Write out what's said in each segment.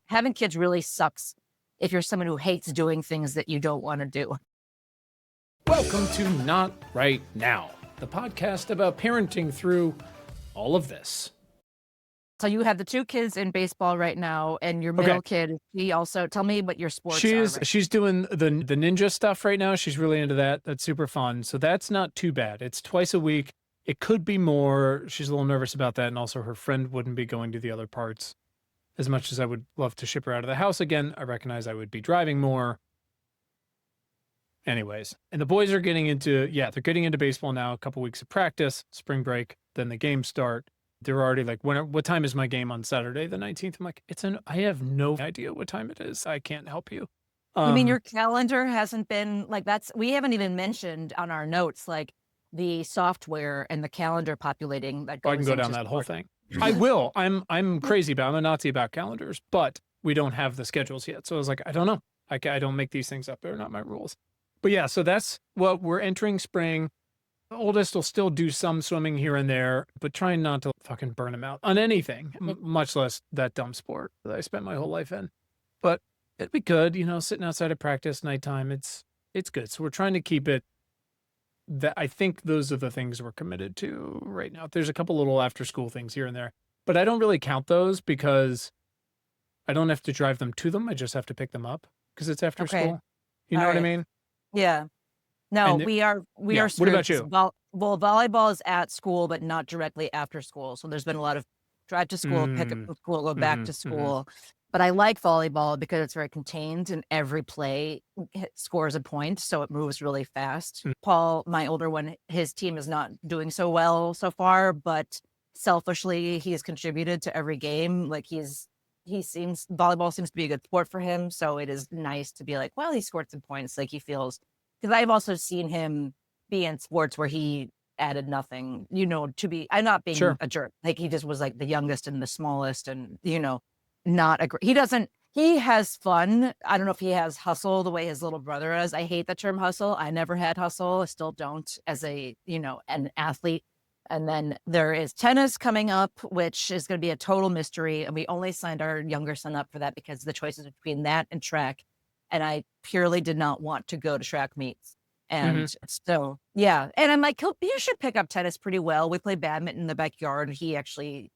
having kids really sucks if you're someone who hates doing things that you don't want to do. Welcome to Not Right Now, the podcast about parenting through all of this. So you have the 2 kids in baseball right now, and your middle kid, he also, tell me what your sports are. Right? She's doing the ninja stuff right now. She's really into that. That's super fun. So that's not too bad. It's twice a week. It could be more. She's a little nervous about that. And also her friend wouldn't be going to the other parts. As much as I would love to ship her out of the house again, I recognize I would be driving more. Anyways, and the boys are getting into, they're getting into baseball now. A couple weeks of practice, spring break, then the games start. They're already like, what time is my game on Saturday, the 19th? I'm like, I have no idea what time it is. I can't help you. You mean your calendar hasn't been like we haven't even mentioned on our notes, like the software and the calendar populating that goes I can go down that whole thing. I will. I'm crazy I'm a Nazi about calendars, but we don't have the schedules yet. So I was like, I don't know. I don't make these things up. They're not my rules. But yeah, so that's what we're entering spring. The oldest will still do some swimming here and there, but trying not to fucking burn him out on anything, much less that dumb sport that I spent my whole life in. But it'd be good, sitting outside of practice nighttime. It's good. So we're trying to keep it that. I think those are the things we're committed to right now. There's a couple little after school things here and there, but I don't really count those because I don't have to drive them to them. I just have to pick them up because it's after school. You know what I mean? Yeah. No, we are screwed. What about you? Well, volleyball is at school, but not directly after school. So there's been a lot of drive to school, pick up from school, go back to school. But I like volleyball because it's very contained and every play scores a point. So it moves really fast. Paul, my older one, his team is not doing so well so far, but selfishly, he has contributed to every game. Like volleyball seems to be a good sport for him. So it is nice to be like, well, he scored some points. Like he feels, because I've also seen him be in sports where he added nothing, I'm not being a jerk. Like he just was like the youngest and the smallest and, not he has fun. I don't know if he has hustle the way his little brother is. I hate the term hustle. I never had hustle. I still don't as an athlete. And then there is tennis coming up, which is going to be a total mystery. And we only signed our younger son up for that because the choices between that and track. And I purely did not want to go to track meets. And so, yeah. And I'm like, you should pick up tennis pretty well. We play badminton in the backyard. He actually,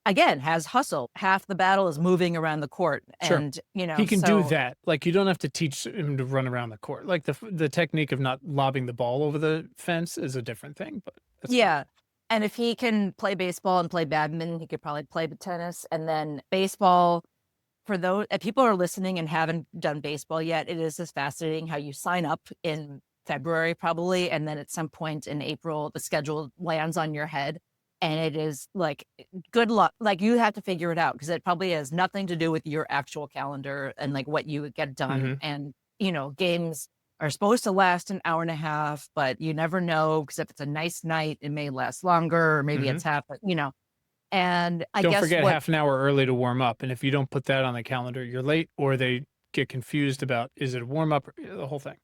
again, has hustle. Half the battle is moving around the court. And, he can do that. Like, you don't have to teach him to run around the court. Like the technique of not lobbing the ball over the fence is a different thing. But yeah. And if he can play baseball and play badminton, he could probably play tennis. And then baseball, for those if people are listening and haven't done baseball yet, it is just fascinating how you sign up in February probably, and then at some point in April, the schedule lands on your head. And it is like, good luck. Like you have to figure it out because it probably has nothing to do with your actual calendar and like what you get done. And, games are supposed to last an hour and a half, but you never know because if it's a nice night, it may last longer or maybe it's half, and I don't guess forget half an hour early to warm up. And if you don't put that on the calendar, you're late or they get confused about, is it a warm up, the whole thing.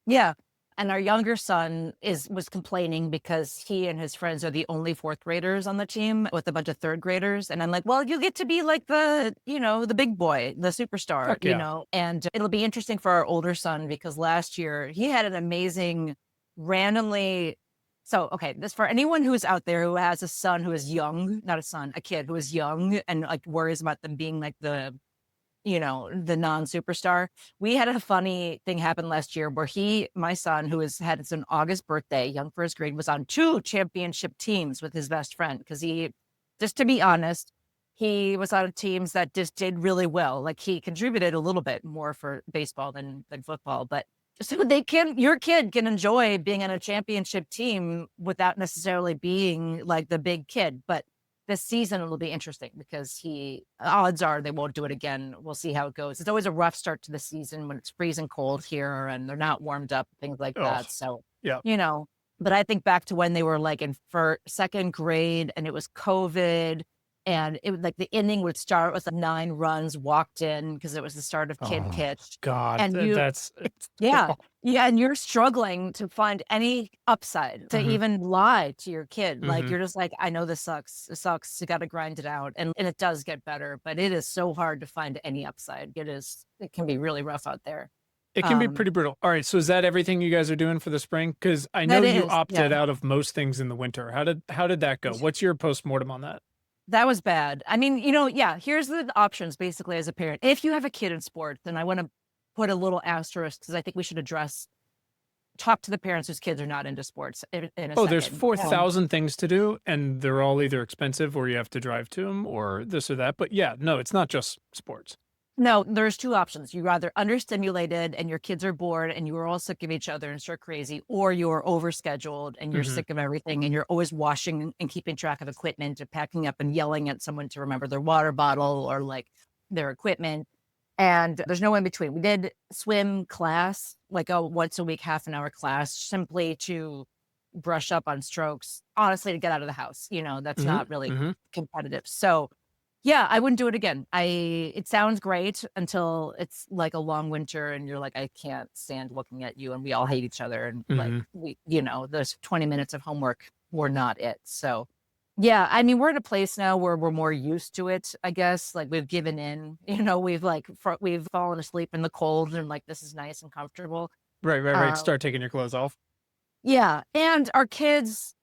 Yeah. And our younger son was complaining because he and his friends are the only 4th graders on the team with a bunch of 3rd graders. And I'm like, well, you get to be like the big boy, the superstar, and it'll be interesting for our older son because last year he had an amazing randomly. So, okay, this for anyone who is out there who has a son who is young, not a son, a kid who is young and like worries about them being like the non-superstar. We had a funny thing happen last year where my son, who had his August birthday, young first grade, was on 2 championship teams with his best friend. Because just to be honest, he was on teams that just did really well. Like he contributed a little bit more for baseball than football, but so your kid can enjoy being on a championship team without necessarily being like the big kid. But this season it'll be interesting because odds are they won't do it again. We'll see how it goes. It's always a rough start to the season when it's freezing cold here and they're not warmed up, things like that. So, but I think back to when they were like in 2nd grade and it was COVID And it would like the inning would start with 9 runs walked in because it was the start of kid Oh pitch. God, And you that's yeah. Yeah, and you're struggling to find any upside to hmm even lie to your kid. Like, hmm you're just like, "I know this sucks. It sucks. You gotta grind it out." And it does get better, but it is so hard to find any upside. It can be really rough out there. It can be Um, pretty brutal. All right, so is that everything you guys are doing for the spring? Because I know that you is, yeah. opted out of most things in the winter. How did that go? What's your postmortem on that? That was bad. I mean, yeah, here's the options basically as a parent. If you have a kid in sports, then I wanna put a little asterisk because I think we should talk to the parents whose kids are not into sports in a Oh, there's second. 4,000 things to do, and they're all either expensive or you have to drive to them or this or that. But yeah, no, it's not just sports. No, there's 2 options. You're either understimulated and your kids are bored and you are all sick of each other and stir crazy, or you're overscheduled and you're hmm sick of everything and you're always washing and keeping track of equipment and packing up and yelling at someone to remember their water bottle or like their equipment. And there's no in between. We did swim class, like a once a week, half an hour class, simply to brush up on strokes, honestly, to get out of the house. That's hmm not really hmm competitive. So yeah, I wouldn't do it again. It sounds great until it's like a long winter and you're like, I can't stand looking at you and we all hate each other. And like hmm those 20 minutes of homework were not it. So yeah, I mean, we're at a place now where we're more used to it, I guess. Like we've given in, we've fallen asleep in the cold and like this is nice and comfortable. Right, right, right. Um, Start taking your clothes off. yeah, and our kids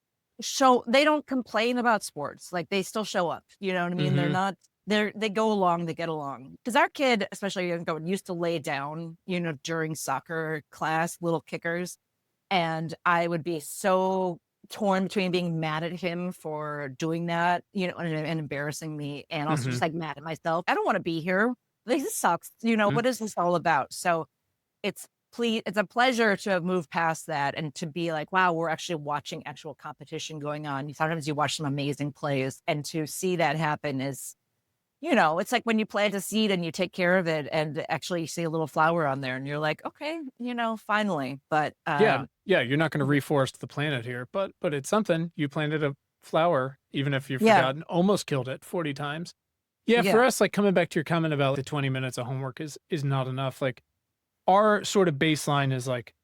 they don't complain about sports, like, they still show up, you know what I mean? They're hmm not they go along, they get along. Because our kid, especially young going, used to lay down, during soccer class, little kickers, and I would be so torn between being mad at him for doing that, and embarrassing me, and also just, hmm like, mad at myself. I don't wanna be here. Like, this sucks, hmm what is this all about? So it's it's a pleasure to have moved past that and to be like, wow, we're actually watching actual competition going on. Sometimes you watch some amazing plays, and to see that happen is, it's like when you plant a seed and you take care of it and actually you see a little flower on there and you're like, okay, finally. But Yeah, yeah. You're not going to reforest the planet here, but it's something. You planted a flower, even if you've yeah, forgotten, almost killed it 40 times. Yeah, for yeah. us, like coming back to your comment about the 20 minutes of homework is not enough. Like our sort of baseline is like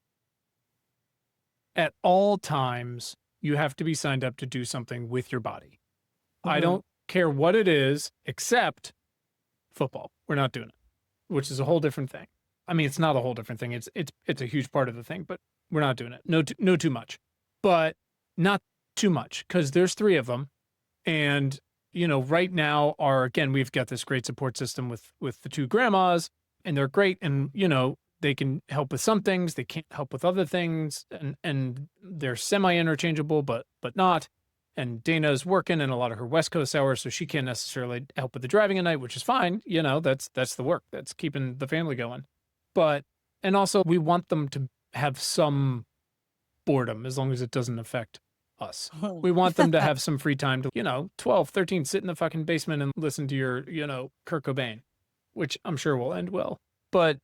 at all times you have to be signed up to do something with your body. I Mhm. don't care what it is except football. We're not doing it, which is a whole different thing. I mean, it's not a whole different thing. It's a huge part of the thing, but we're not doing it. No too much. But not too much cuz there's 3 of them and right now again we've got this great support system with the 2 grandmas and they're great and they can help with some things, they can't help with other things and they're semi interchangeable but not. And Dana's working in a lot of her West Coast hours, so she can't necessarily help with the driving at night, which is fine. That's the work. That's keeping the family going. But and also we want them to have some boredom as long as it doesn't affect us. We want them to have some free time to, 12, 13, sit in the fucking basement and listen to your, Kurt Cobain, which I'm sure will end well. But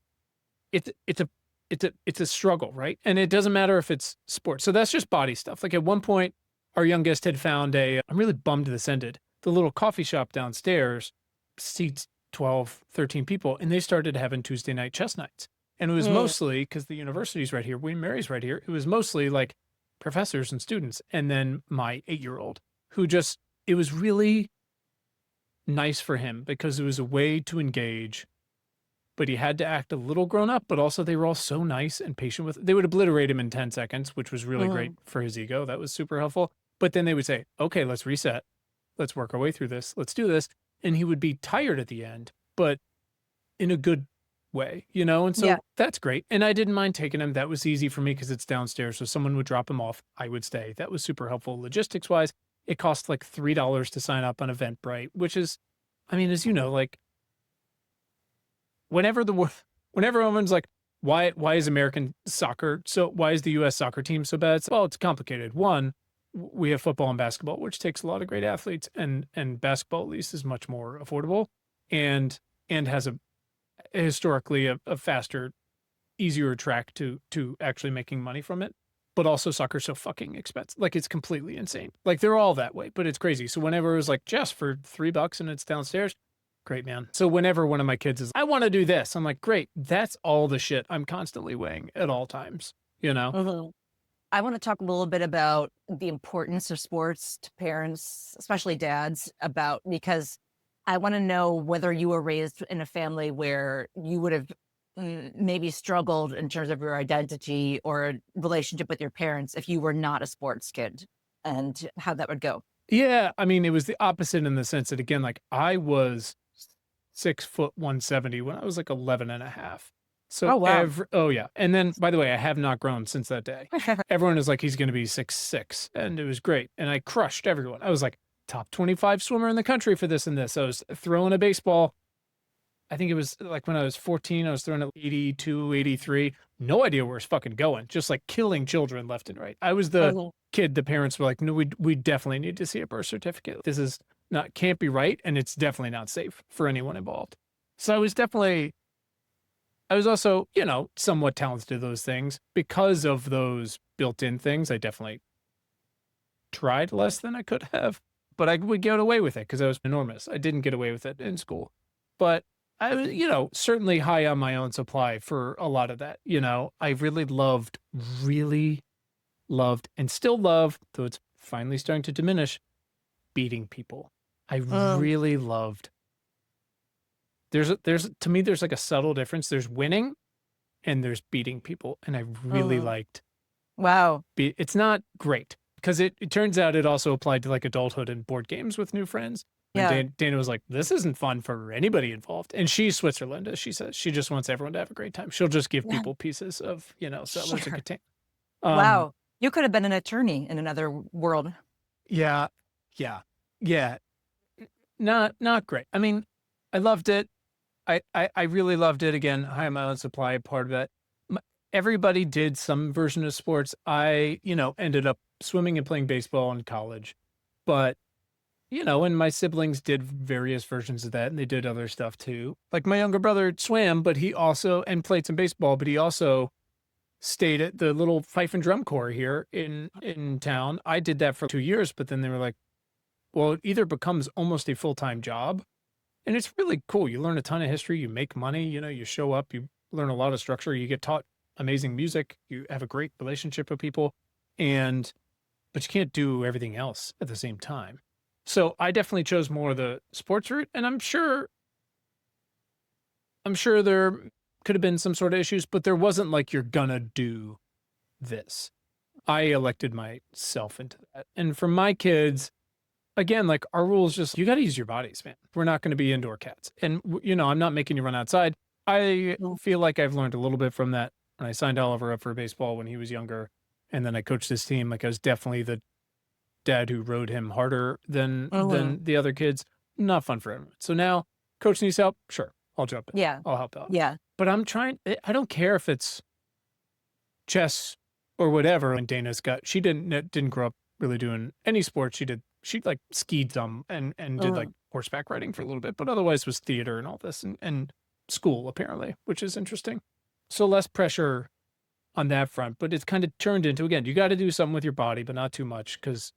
it's a struggle, right? And it doesn't matter if it's sports. So that's just body stuff. Like at one point, our youngest had found I'm really bummed this ended. The little coffee shop downstairs seats 12, 13 people, and they started having Tuesday night chess nights. And it was Mm. mostly because the university's right here, William Mary's right here. It was mostly like professors and students. And then my 8-year-old who it was really nice for him because it was a way to engage, but he had to act a little grown up, but also they were all so nice and patient they would obliterate him in 10 seconds, which was really great Mhm. for his ego. That was super helpful. But then they would say, okay, let's reset. Let's work our way through this. Let's do this. And he would be tired at the end, but in a good way, And Yeah. so that's great. And I didn't mind taking him. That was easy for me because it's downstairs. So someone would drop him off. I would stay. That was super helpful. Logistics wise, it cost like $3 to sign up on Eventbrite, which is, I mean, as you know, like whenever whenever everyone's like, why is American soccer why is the US soccer team so bad? It's complicated. One, we have football and basketball, which takes a lot of great athletes, and basketball at least is much more affordable and has historically a faster, easier track to actually making money from it. but also soccer's so fucking expensive. Like it's completely insane. Like they're all that way, but it's crazy. So whenever it was like, Jess, for $3 and it's downstairs, great, man. So whenever one of my kids is, I want to do this, I'm like, great. That's all the shit I'm constantly weighing at all times, you know? Mhm. I want to talk a little bit about the importance of sports to parents, especially dads, about because I want to know whether you were raised in a family where you would have maybe struggled in terms of your identity or relationship with your parents if you were not a sports kid and how that would go. Yeah. I mean, it was the opposite in the sense that, again, like I was 6 foot 170 when I was like 11 and a half. So Oh, wow. oh yeah. And then, by the way, I have not grown since that day. Everyone is like, he's going to be 6'6", and it was great. And I crushed everyone. I was like top 25 swimmer in the country for this and this. I was throwing a baseball. I think it was like when I was 14, I was throwing at 82, 83. No idea where it's fucking going. Just like killing children left and right. I was the Mhm. kid the parents were like, no, we definitely need to see a birth certificate. This is not, can't be right. And it's definitely not safe for anyone involved. So I was also, you know, somewhat talented at those things. Because of those built-in things, I definitely tried less than I could have, but I would get away with it because I was enormous. I didn't get away with it in school, but I was, you know, certainly high on my own supply for a lot of that. You know, I really loved, and still love, though it's finally starting to diminish, beating people. I Mm, really loved. There's to me, there's like a subtle difference. There's winning and there's beating people, and I really mhm. liked. Wow. It's not great because it turns out it also applied to like adulthood and board games with new friends. And Yeah. Dana was like, "This isn't fun for anybody involved." And she's Switzerland, as she says. She just wants everyone to have a great time. She'll just give Yeah. people pieces of, you know, settlers and Sure. Catan. Um, Wow. You could have been an attorney in another world. yeah, yeah, yeah. Not great. I mean, I loved it. I really loved it. Again, high on my own supply, part of it. Everybody did some version of sports. I, you know, ended up swimming and playing baseball in college, but you know, and my siblings did various versions of that, and they did other stuff too. Like my younger brother swam, but he also and played some baseball, but he also stayed at the little fife and drum corps here in town. I did that for 2 years, but then they were like, well, it either becomes almost a full-time job, and it's really cool. You learn a ton of history, you make money, you know, you show up, you learn a lot of structure, you get taught amazing music, you have a great relationship with people, and but you can't do everything else at the same time. So I definitely chose more of the sports route, and I'm sure there could have been some sort of issues, but there wasn't like you're gonna do this. I elected myself into that. And for my kids, again, like our rule is just you got to use your bodies, man. We're not going to be indoor cats. And you know, I'm not making you run outside. I Mm, feel like I've learned a little bit from that. When I signed Oliver up for baseball when he was younger, and then I coached this team, like I was definitely the dad who rode him harder mhm. than the other kids. Not fun for everyone. So now coach needs help. Sure. I'll jump in. Yeah. I'll help out. Yeah. But I don't care if it's chess or whatever. And Dana's got, she didn't grow up really doing any sports. She like skied some and did like Mhm. horseback riding for a little bit, but otherwise was theater and all this and school apparently, which is interesting. So less pressure on that front, but it's kind of turned into, again, you got to do something with your body, but not too much because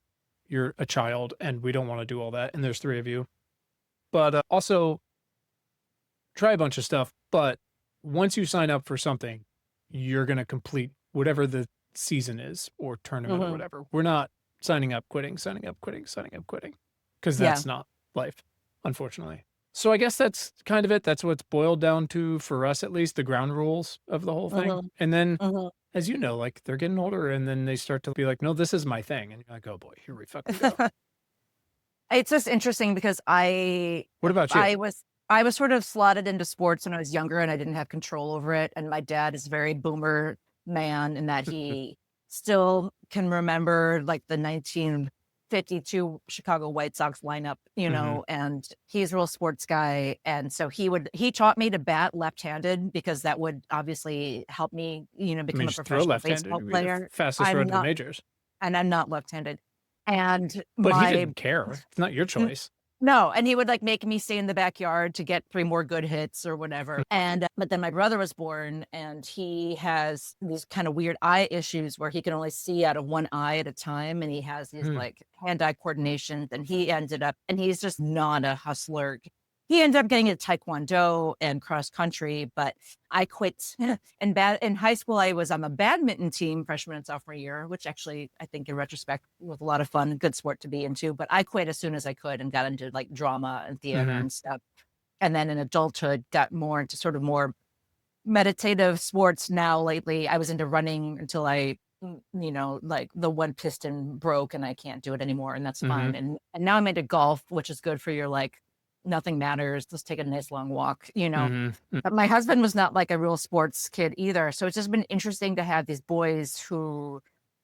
you're a child and we don't want to do all that. And there's three of you, but also try a bunch of stuff. But once you sign up for something, you're going to complete whatever the season is or tournament or Mhm. whatever. We're not signing up, quitting, signing up, quitting, signing up, quitting, because Yeah. that's not life, unfortunately. So I guess that's kind of it. That's what's boiled down to for us, at least the ground rules of the whole thing. Mhm. And then, Mhm. as you know, like they're getting older and then they start to be like, no, this is my thing. And you're like, oh boy, here we fucking go. It's just interesting because What about you? I was sort of slotted into sports when I was younger and I didn't have control over it. And my dad is a very boomer man in that he still can remember like the 1952 Chicago White Sox lineup, Hmm. and he's a real sports guy. And so he taught me to bat left-handed because that would obviously help me, I mean, become a just throw professional left-handed. baseball You'd be the player. fastest I'm road to the not, majors. and I'm not left-handed. And But he my didn't care. It's not your choice. No, and he would, like, make me stay in the backyard to get 3 more good hits or whatever, and but then my brother was born, and he has these kinda weird eye issues where he can only see out of one eye at a time, and he has these, Mm, like, hand-eye coordination, and he's just not a hustler. He ended up getting into taekwondo and cross country, but I quit. In high school, I was on the badminton team freshman and sophomore year, which actually I think in retrospect was a lot of fun, good sport to be into. But I quit as soon as I could and got into like drama and theater mhm, and stuff. And then in adulthood, got more into sort of more meditative sports. Now lately, I was into running until like the one piston broke and I can't do it anymore, and that's mhm, fine. And now I'm into golf, which is good for your like nothing matters. Let's take a nice long walk. mhm, mm. But my husband was not like a real sports kid either. So it's just been interesting to have these boys who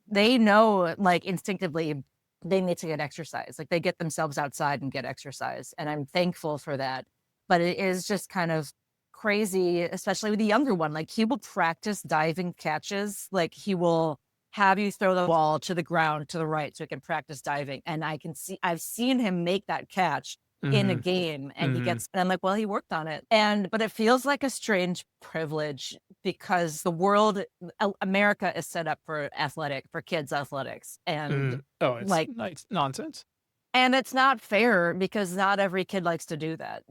they know like instinctively they need to get exercise. Like they get themselves outside and get exercise. And I'm thankful for that. But it is just kind of crazy, especially with the younger one. Like he will practice diving catches. Like he will have you throw the ball to the ground to the right so he can practice diving. And I've seen him make that catch in a Mhm, game mhm. and I'm like, well, he worked on it. But it feels like a strange privilege because America is set up for kids athletics. Mm. Oh, it's Like, nice nonsense. and it's not fair because not every kid likes to do that.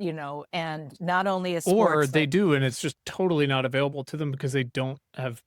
And not only is Or sports they like, do, and it's just totally not available to them because they don't have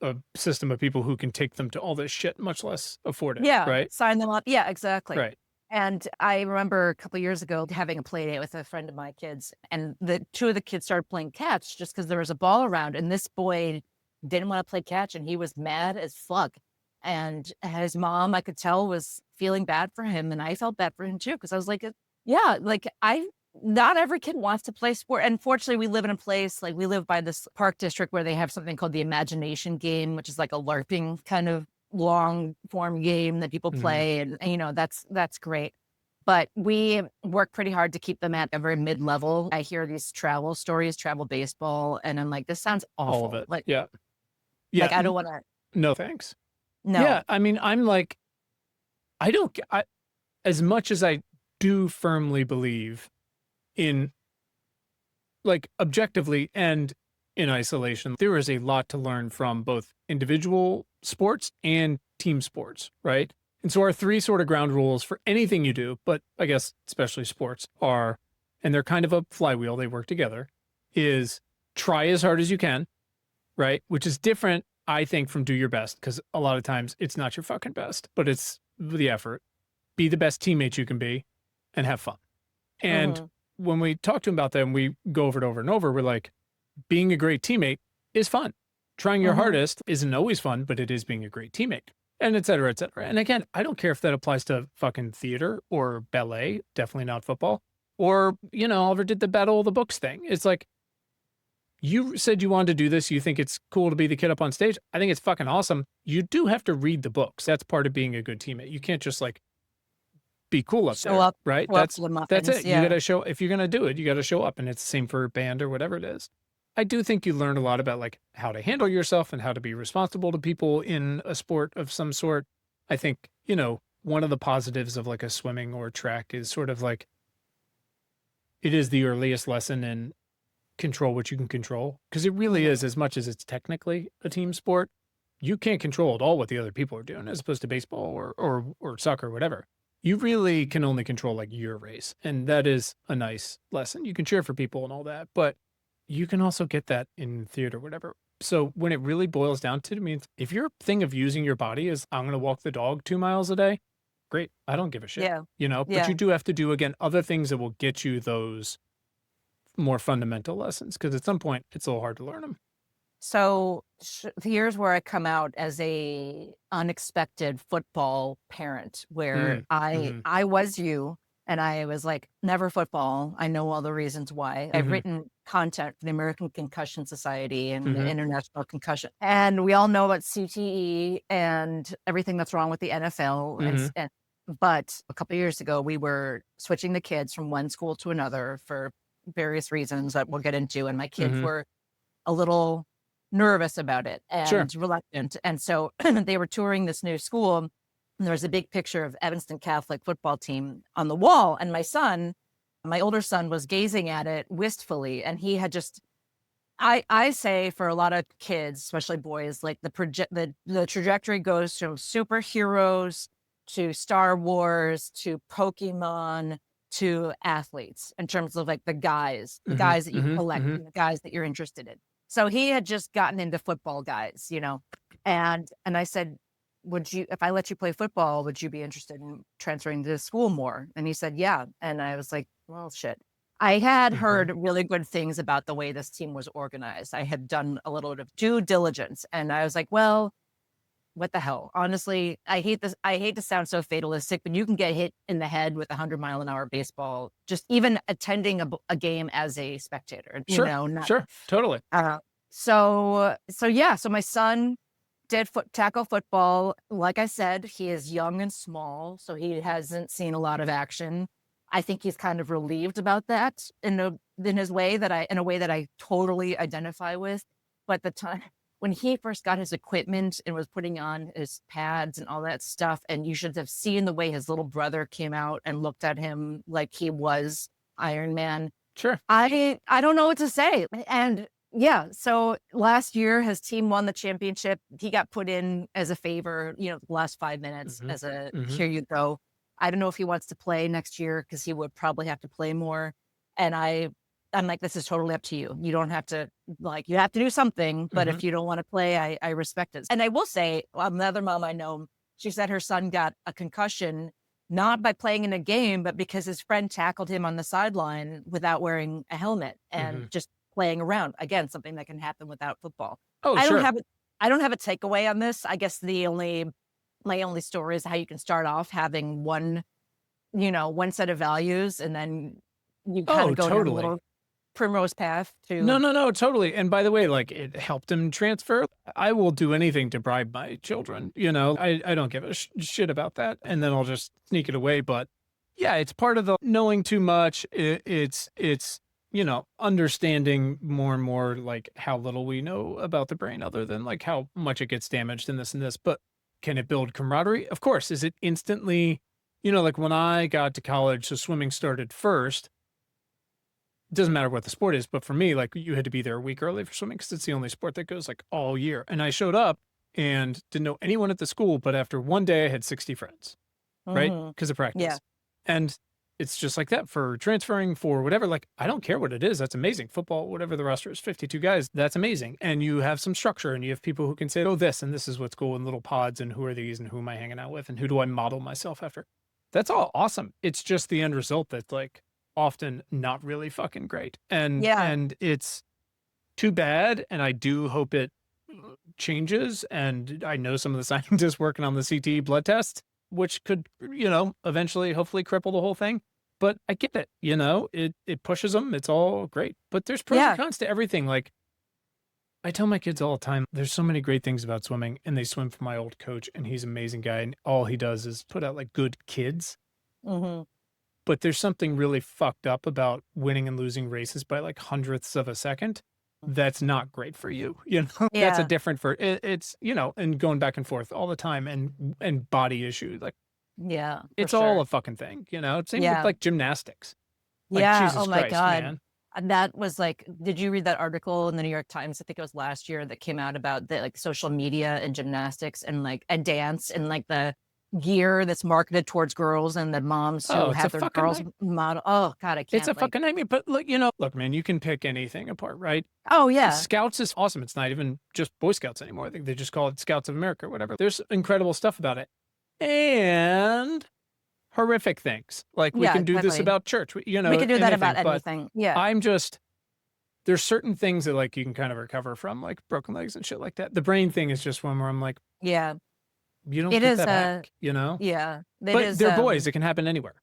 a system of people who can take them to all this shit, much less afford it, yeah, right? sign them up. Yeah, exactly. Right. And I remember a couple years ago having a play date with a friend of my kids, and the two of the kids started playing catch just because there was a ball around, and this boy didn't want to play catch, and he was mad as fuck. And his mom, I could tell, was feeling bad for him, and I felt bad for him too because I was like, yeah, like I. Not every kid wants to play sport. And fortunately, we live in a place like we live by this park district where they have something called the imagination game, which is like a LARPing kind of long form game that people Mhm. play. And that's great. But we work pretty hard to keep them at a very mid-level. I hear these travel stories, travel baseball, and I'm like, this sounds All of awful. it. Like, Yeah. like Yeah. I don't want to. No, thanks. Yeah, No. I mean, I'm like, I don't g I as much as I do firmly believe in, like, objectively and in isolation, there is a lot to learn from both individual sports and team sports, right? And so our 3 sort of ground rules for anything you do, but I guess especially sports are, and they're kind of a flywheel, they work together, is try as hard as you can, right? Which is different, I think, from do your best, because a lot of times it's not your fucking best, but it's the effort. Be the best teammate you can be and have fun. And Hmm. when we talk to him about that and we go over and over, we're like, being a great teammate is fun. Trying your Hmm. hardest isn't always fun, but it is being a great teammate. And et cetera, et cetera. And again, I don't care if that applies to fucking theater or ballet, definitely not football, or, Oliver did the battle of the books thing. It's like, you said you wanted to do this. You think it's cool to be the kid up on stage. I think it's fucking awesome. You do have to read the books. That's part of being a good teammate. You can't just like be cool up Show there, up, right? show up That's for the that's muffins. it. You Yeah. gotta show if you're gonna do it, you gotta show up. And it's the same for band or whatever it is. I do think you learn a lot about like how to handle yourself and how to be responsible to people in a sport of some sort. I think, one of the positives of like a swimming or track is sort of like it is the earliest lesson in control what you can control. Because it really is, Hmm. as much as it's technically a team sport, you can't control at all what the other people are doing, as opposed to baseball or soccer or whatever. You really can only control like your race. And that is a nice lesson. You can cheer for people and all that, but you can also get that in theater, whatever. So when it really boils down to me, if your thing of using your body is I'm gonna walk the dog 2 miles a day, great. I don't give a shit. Yeah. But Yeah. you do have to do again other things that will get you those more fundamental lessons, because at some point it's a little hard to learn them. So here's where I come out as a unexpected football parent, where Mm, I mhm, I was you, and I was like, never football. I know all the reasons why. I've mhm, written content for the American Concussion Society and the mhm, International Concussion, and we all know about CTE and everything that's wrong with the NFL. mhm, But a couple years ago, we were switching the kids from one school to another for various reasons that we'll get into, and my kids mhm. were a little nervous about it Sure. and reluctant. And so they were touring this new school, And there was a big picture of Evanston Catholic football team on the wall. And my older son was gazing at it wistfully. And he had just, I say for a lot of kids, especially boys, like the trajectory goes from superheroes to Star Wars to Pokemon to athletes in terms of like the guys that you collect, and the guys that you're interested in. So he had just gotten into football, guys, and I said, if I let you play football, would you be interested in transferring to school more? And he said, yeah. And I was like, well, shit. I had heard really good things about the way this team was organized. I had done a little bit of due diligence, and I was like, well, what the hell? Honestly, I hate this. I hate to sound so fatalistic, but you can get hit in the head with 100-mile-an-hour baseball, just even attending a game as a spectator, Sure. Totally. So yeah, so my son did tackle football. Like I said, he is young and small, so he hasn't seen a lot of action. I think he's kind of relieved about that in a way that I totally identify with. But the time when he first got his equipment and was putting on his pads and all that stuff, and you should have seen the way his little brother came out and looked at him like he was Iron Man. Sure. I don't know what to say. And yeah, so last year his team won the championship. He got put in as a favor, the last 5 minutes as a here you go. I don't know if he wants to play next year because he would probably have to play more. And I'm like, this is totally up to you. You don't have to, you have to do something, but if you don't want to play, I respect it. And I will say, another mom I know, she said her son got a concussion, not by playing in a game, but because his friend tackled him on the sideline without wearing a helmet and just playing around. Again, something that can happen without football. Oh, I sure. don't have a takeaway on this. I guess my only story is how you can start off having one set of values, and then you kind of go down a little primrose path to No, totally. And by the way, like, it helped him transfer. I will do anything to bribe my children. I don't give a shit about that. And then I'll just sneak it away. But yeah, it's part of the knowing too much. It's understanding more and more like how little we know about the brain other than like how much it gets damaged in this and this. But can it build camaraderie? Of course. Is it instantly, like when I got to college, so swimming started first. It doesn't matter what the sport is, but for me, like, you had to be there a week early for swimming because it's the only sport that goes like all year. And I showed up and didn't know anyone at the school, but after one day I had 60 friends, right? Because of practice. Yeah. And it's just like that for transferring, for whatever. Like, I don't care what it is. That's amazing. Football, whatever the roster is, 52 guys. That's amazing. And you have some structure and you have people who can say, oh, this, and this is what's cool in little pods, and who are these, and who am I hanging out with, and who do I model myself after? That's all awesome. It's just the end result that's like often not really fucking great. And it's too bad. And I do hope it changes. And I know some of the scientists working on the CTE blood test, which could, eventually, hopefully cripple the whole thing. But I get it, it pushes them. It's all great. But there's pros and cons to everything. Like, I tell my kids all the time, there's so many great things about swimming, and they swim for my old coach, and he's an amazing guy. And all he does is put out like good kids. But there's something really fucked up about winning and losing races by like hundredths of a second. That's not great for you. That's a different it's, and going back and forth all the time, and body issues. Like, it's all a fucking thing, Same with like gymnastics. Like, Jesus oh my Christ, God. man. And that was like, did you read that article in the New York Times? I think it was last year, that came out about the like social media and gymnastics and like a dance and like the gear that's marketed towards girls and the moms who have their girls model. Oh God, I can't. It's a fucking nightmare. But look, man, you can pick anything apart, right? Oh yeah. Scouts is awesome. It's not even just Boy Scouts anymore. I think they just call it Scouts of America or whatever. There's incredible stuff about it. And horrific things. Like, we can do this about church. We can do that about anything. Yeah. There's certain things that like you can kind of recover from, like broken legs and shit like that. The brain thing is just one where I'm like, yeah, you don't get that back, Yeah. But they're boys. It can happen anywhere.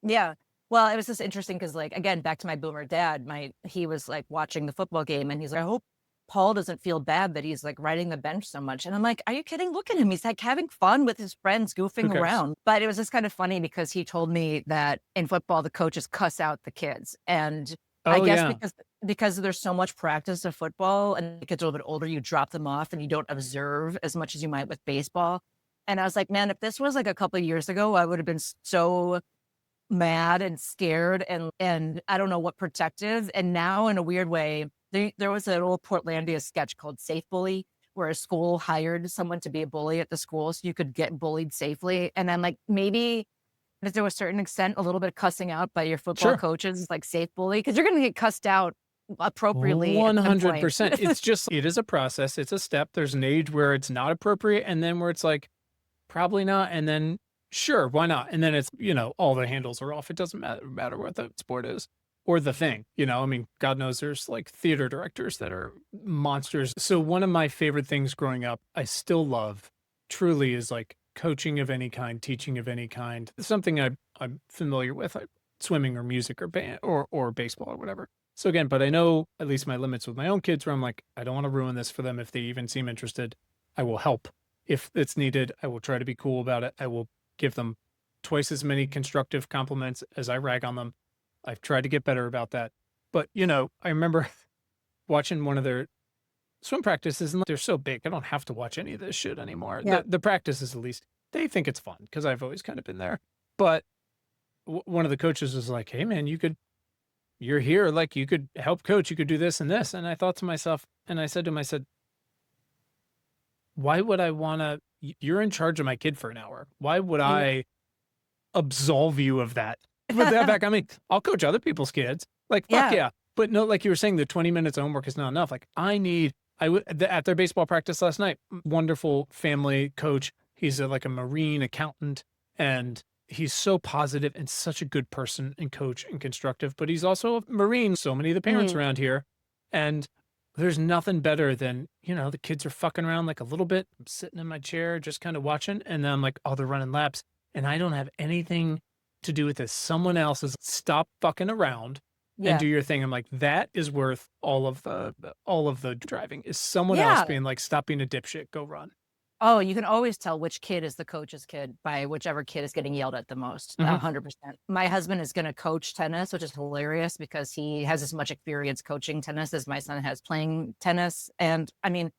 Yeah. Well, it was just interesting because, like, again, back to my boomer dad, he was like watching the football game, and he's like, I hope Paul doesn't feel bad that he's like riding the bench so much. And I'm like, are you kidding? Look at him. He's like having fun with his friends, goofing around. But it was just kind of funny because he told me that in football, the coaches cuss out the kids. And I guess because there's so much practice of football and the kids are a little bit older, you drop them off and you don't observe as much as you might with baseball. And I was like, man, if this was like a couple of years ago, I would have been so mad and scared and I don't know what, protective. And now in a weird way, there was an old Portlandia sketch called Safe Bully, where a school hired someone to be a bully at the school so you could get bullied safely. And then like maybe to a certain extent, a little bit of cussing out by your football Sure. coaches is like safe bully, because you're gonna get cussed out appropriately at some point. 100%. It's just, it is a process. It's a step. There's an age where it's not appropriate, and then where it's like, probably not. And then, sure, why not? And then it's, all the handles are off. It doesn't matter what the sport is or the thing, I mean, God knows there's like theater directors that are monsters. So one of my favorite things growing up, I still love truly, is like coaching of any kind, teaching of any kind. It's something I'm familiar with, like swimming or music or band or baseball or whatever. So again, but I know at least my limits with my own kids, where I'm like, I don't want to ruin this for them. If they even seem interested, I will help. If it's needed, I will try to be cool about it. I will give them twice as many constructive compliments as I rag on them. I've tried to get better about that. But, I remember watching one of their swim practices, and they're so big, I don't have to watch any of this shit anymore. Yeah. The practices, at least, they think it's fun because I've always kind of been there. But one of the coaches was like, hey, man, you're here. Like, you could help coach. You could do this and this. And I thought to myself, and I said to him, why would I want to? You're in charge of my kid for an hour. Why would I absolve you of that? But that back, I mean, I'll coach other people's kids. Like, fuck yeah. But no, like you were saying, the 20 minutes of homework is not enough. Like, at their baseball practice last night, wonderful family coach. He's like a Marine accountant, and he's so positive and such a good person and coach and constructive, but he's also a Marine. So many of the parents around here, and there's nothing better than, the kids are fucking around like a little bit. I'm sitting in my chair, just kind of watching. And then I'm like, oh, they're running laps, and I don't have anything to do with this. Someone else is, stop fucking around and do your thing. I'm like, that is worth all of the driving, is someone else being like, stop being a dipshit, go run. Oh, you can always tell which kid is the coach's kid by whichever kid is getting yelled at the most. 100%. My husband is going to coach tennis, which is hilarious because he has as much experience coaching tennis as my son has playing tennis. And I mean,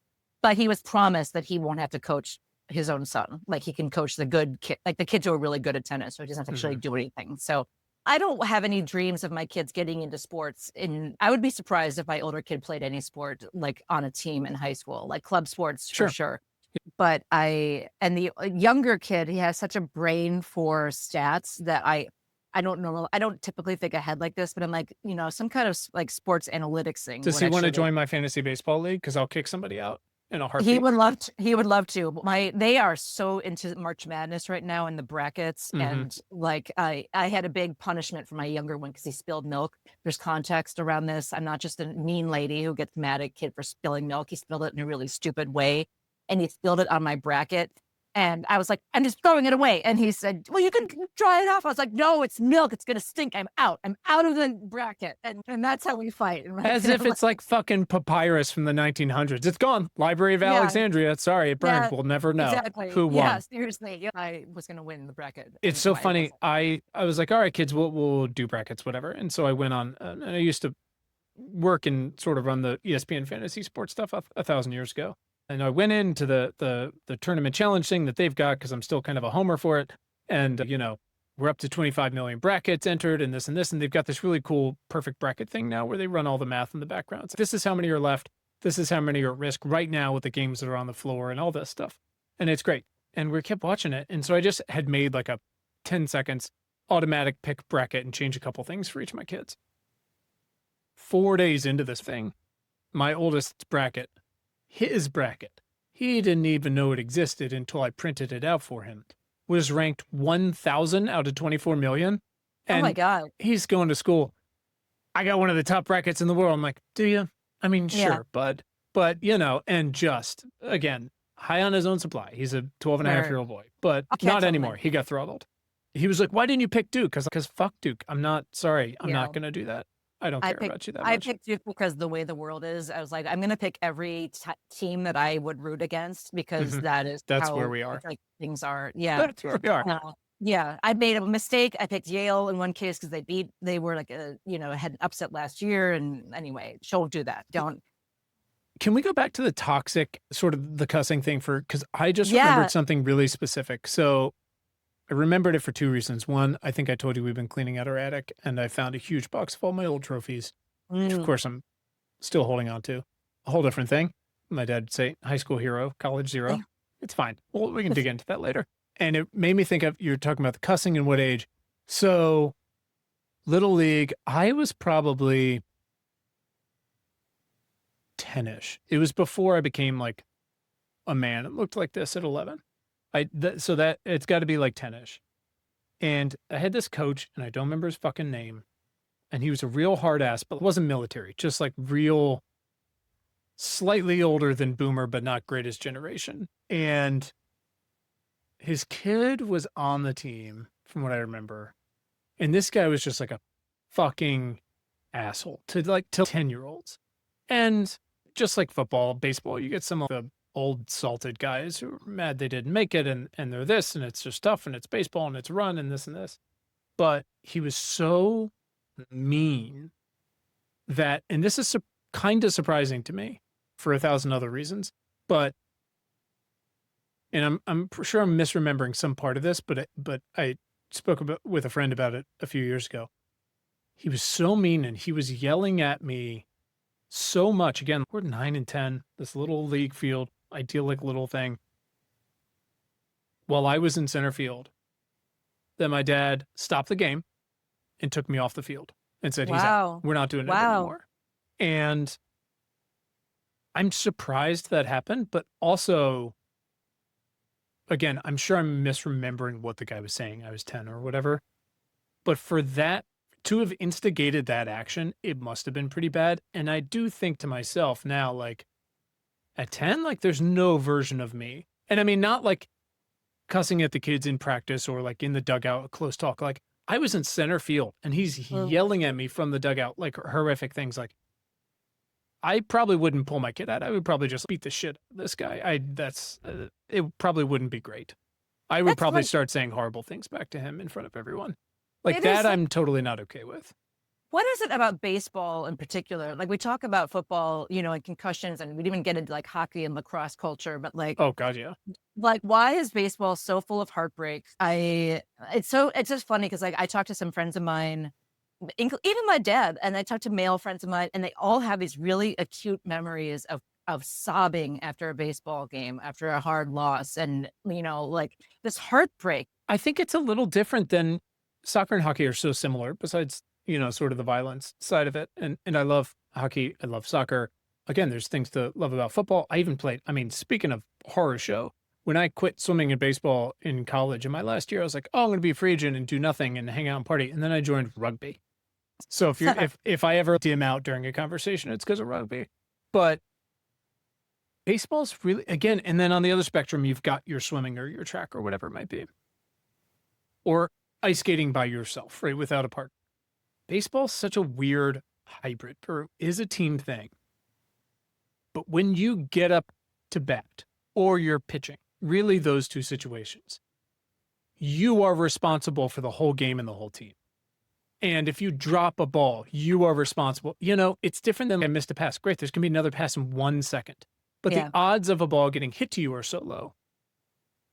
but he was promised that he won't have to coach his own son. Like, he can coach the good kid, like the kids who are really good at tennis, so he doesn't have to actually do anything. So I don't have any dreams of my kids getting into sports. And I would be surprised if my older kid played any sport like on a team in high school, like club sports for sure. But and the younger kid, he has such a brain for stats that I don't know. I don't typically think ahead like this, but I'm like, some kind of like sports analytics thing. Does he want to join my fantasy baseball league? Because I'll kick somebody out in a heartbeat. He would love to. He would love to. They are so into March Madness right now in the brackets, and like I had a big punishment for my younger one because he spilled milk. There's context around this. I'm not just a mean lady who gets mad at kid for spilling milk. He spilled it in a really stupid way, and he spilled it on my bracket. And I was like, I'm just throwing it away. And he said, well, you can dry it off. I was like, no, it's milk. It's going to stink. I'm out. I'm out of the bracket. And that's how we fight. Right? As if it's like fucking papyrus from the 1900s. It's gone. Library of Alexandria. Sorry, it burned. We'll never know who won. Yeah, seriously. I was going to win the bracket. It's so funny. I was like, all right, kids, we'll do brackets, whatever. And so I went on, and I used to work and sort of run the ESPN fantasy sports stuff 1,000 years ago. And I went into the tournament challenge thing that they've got, because I'm still kind of a homer for it. And, we're up to 25 million brackets entered and this and this. And they've got this really cool, perfect bracket thing now where they run all the math in the background. So this is how many are left. This is how many are at risk right now with the games that are on the floor and all this stuff. And it's great. And we kept watching it. And so I just had made like a 10 seconds automatic pick bracket and change a couple things for each of my kids. 4 days into this thing, my oldest bracket, his bracket, he didn't even know it existed until I printed it out for him, was ranked 1,000 out of 24 million. And oh my God. He's going to school. I got one of the top brackets in the world. I'm like, do you? I mean, sure, bud. But, and just, again, high on his own supply. He's a 12-and-a-half-year-old boy, but not anymore. He got throttled. He was like, why didn't you pick Duke? Because fuck Duke. I'm not sorry. I'm not going to do that. I don't care about you that much. I picked Duke because the way the world is, I was like, I'm going to pick every team that I would root against, because that's how where we are. Like, things are. Yeah. That's where we are. Yeah. I made a mistake. I picked Yale in one case because they were like had an upset last year. And anyway, don't do that. Don't. can we go back to the toxic sort of the cussing thing because I just Yeah. remembered something really specific. So I remembered it for two reasons. One, I think I told you we've been cleaning out our attic and I found a huge box of all my old trophies, which of Mm. course I'm still holding on to. A whole different thing. My dad would say high school hero, college zero. It's fine. Well, we can dig into that later. And it made me think of, you're talking about the cussing and what age. So Little League, I was probably 10-ish. It was before I became like a man. It looked like this at 11. So that it's got to be like 10-ish. And I had this coach, and I don't remember his fucking name. And he was a real hard ass, but wasn't military, just like real, slightly older than Boomer, but not greatest generation. And his kid was on the team, from what I remember. And this guy was just like a fucking asshole to 10-year-olds. And just like football, baseball, you get some of the old salted guys who are mad they didn't make it and they're this and it's just tough and it's baseball and it's run and this and this. But he was so mean that, and this is kind of surprising to me for 1,000 other reasons, but, and I'm sure I'm misremembering some part of this, but I spoke with a friend about it a few years ago. He was so mean and he was yelling at me so much. Again, we're 9 and 10, this little league field, idyllic little thing. While I was in center field, then my dad stopped the game and took me off the field and said, he's out. We're not doing it anymore. And I'm surprised that happened, but also, again, I'm sure I'm misremembering what the guy was saying. I was 10 or whatever. But for that, to have instigated that action, it must have been pretty bad. And I do think to myself now, like, at 10, like, there's no version of me. And I mean, not like cussing at the kids in practice or like in the dugout, close talk. Like, I was in center field and he's yelling at me from the dugout, like horrific things. Like, I probably wouldn't pull my kid out. I would probably just beat the shit out of this guy. It probably wouldn't be great. I would probably start saying horrible things back to him in front of everyone. Like that, I'm totally not okay with. What is it about baseball in particular? Like we talk about football, you know, and concussions, and we'd even get into like hockey and lacrosse culture, but like, oh God, yeah. Like, why is baseball so full of heartbreak? It's just funny because like I talked to some friends of mine, even my dad, and I talked to male friends of mine, and they all have these really acute memories of sobbing after a baseball game, after a hard loss, and you know, like this heartbreak. I think it's a little different than soccer and hockey are so similar, besides, you know, sort of the violence side of it. And I love hockey. I love soccer. Again, there's things to love about football. I even played, I mean, speaking of horror show, when I quit swimming and baseball in college in my last year, I was like, oh, I'm going to be a free agent and do nothing and hang out and party. And then I joined rugby. So if I ever dim out during a conversation, it's because of rugby. But baseball's really, again, and then on the other spectrum, you've got your swimming or your track or whatever it might be. Or ice skating by yourself, right, without a partner. Baseball's such a weird hybrid, or is a team thing. But when you get up to bat or you're pitching, really those two situations, you are responsible for the whole game and the whole team. And if you drop a ball, you are responsible. You know, it's different than I missed a pass. Great, there's going to be another pass in 1 second. But the odds of a ball getting hit to you are so low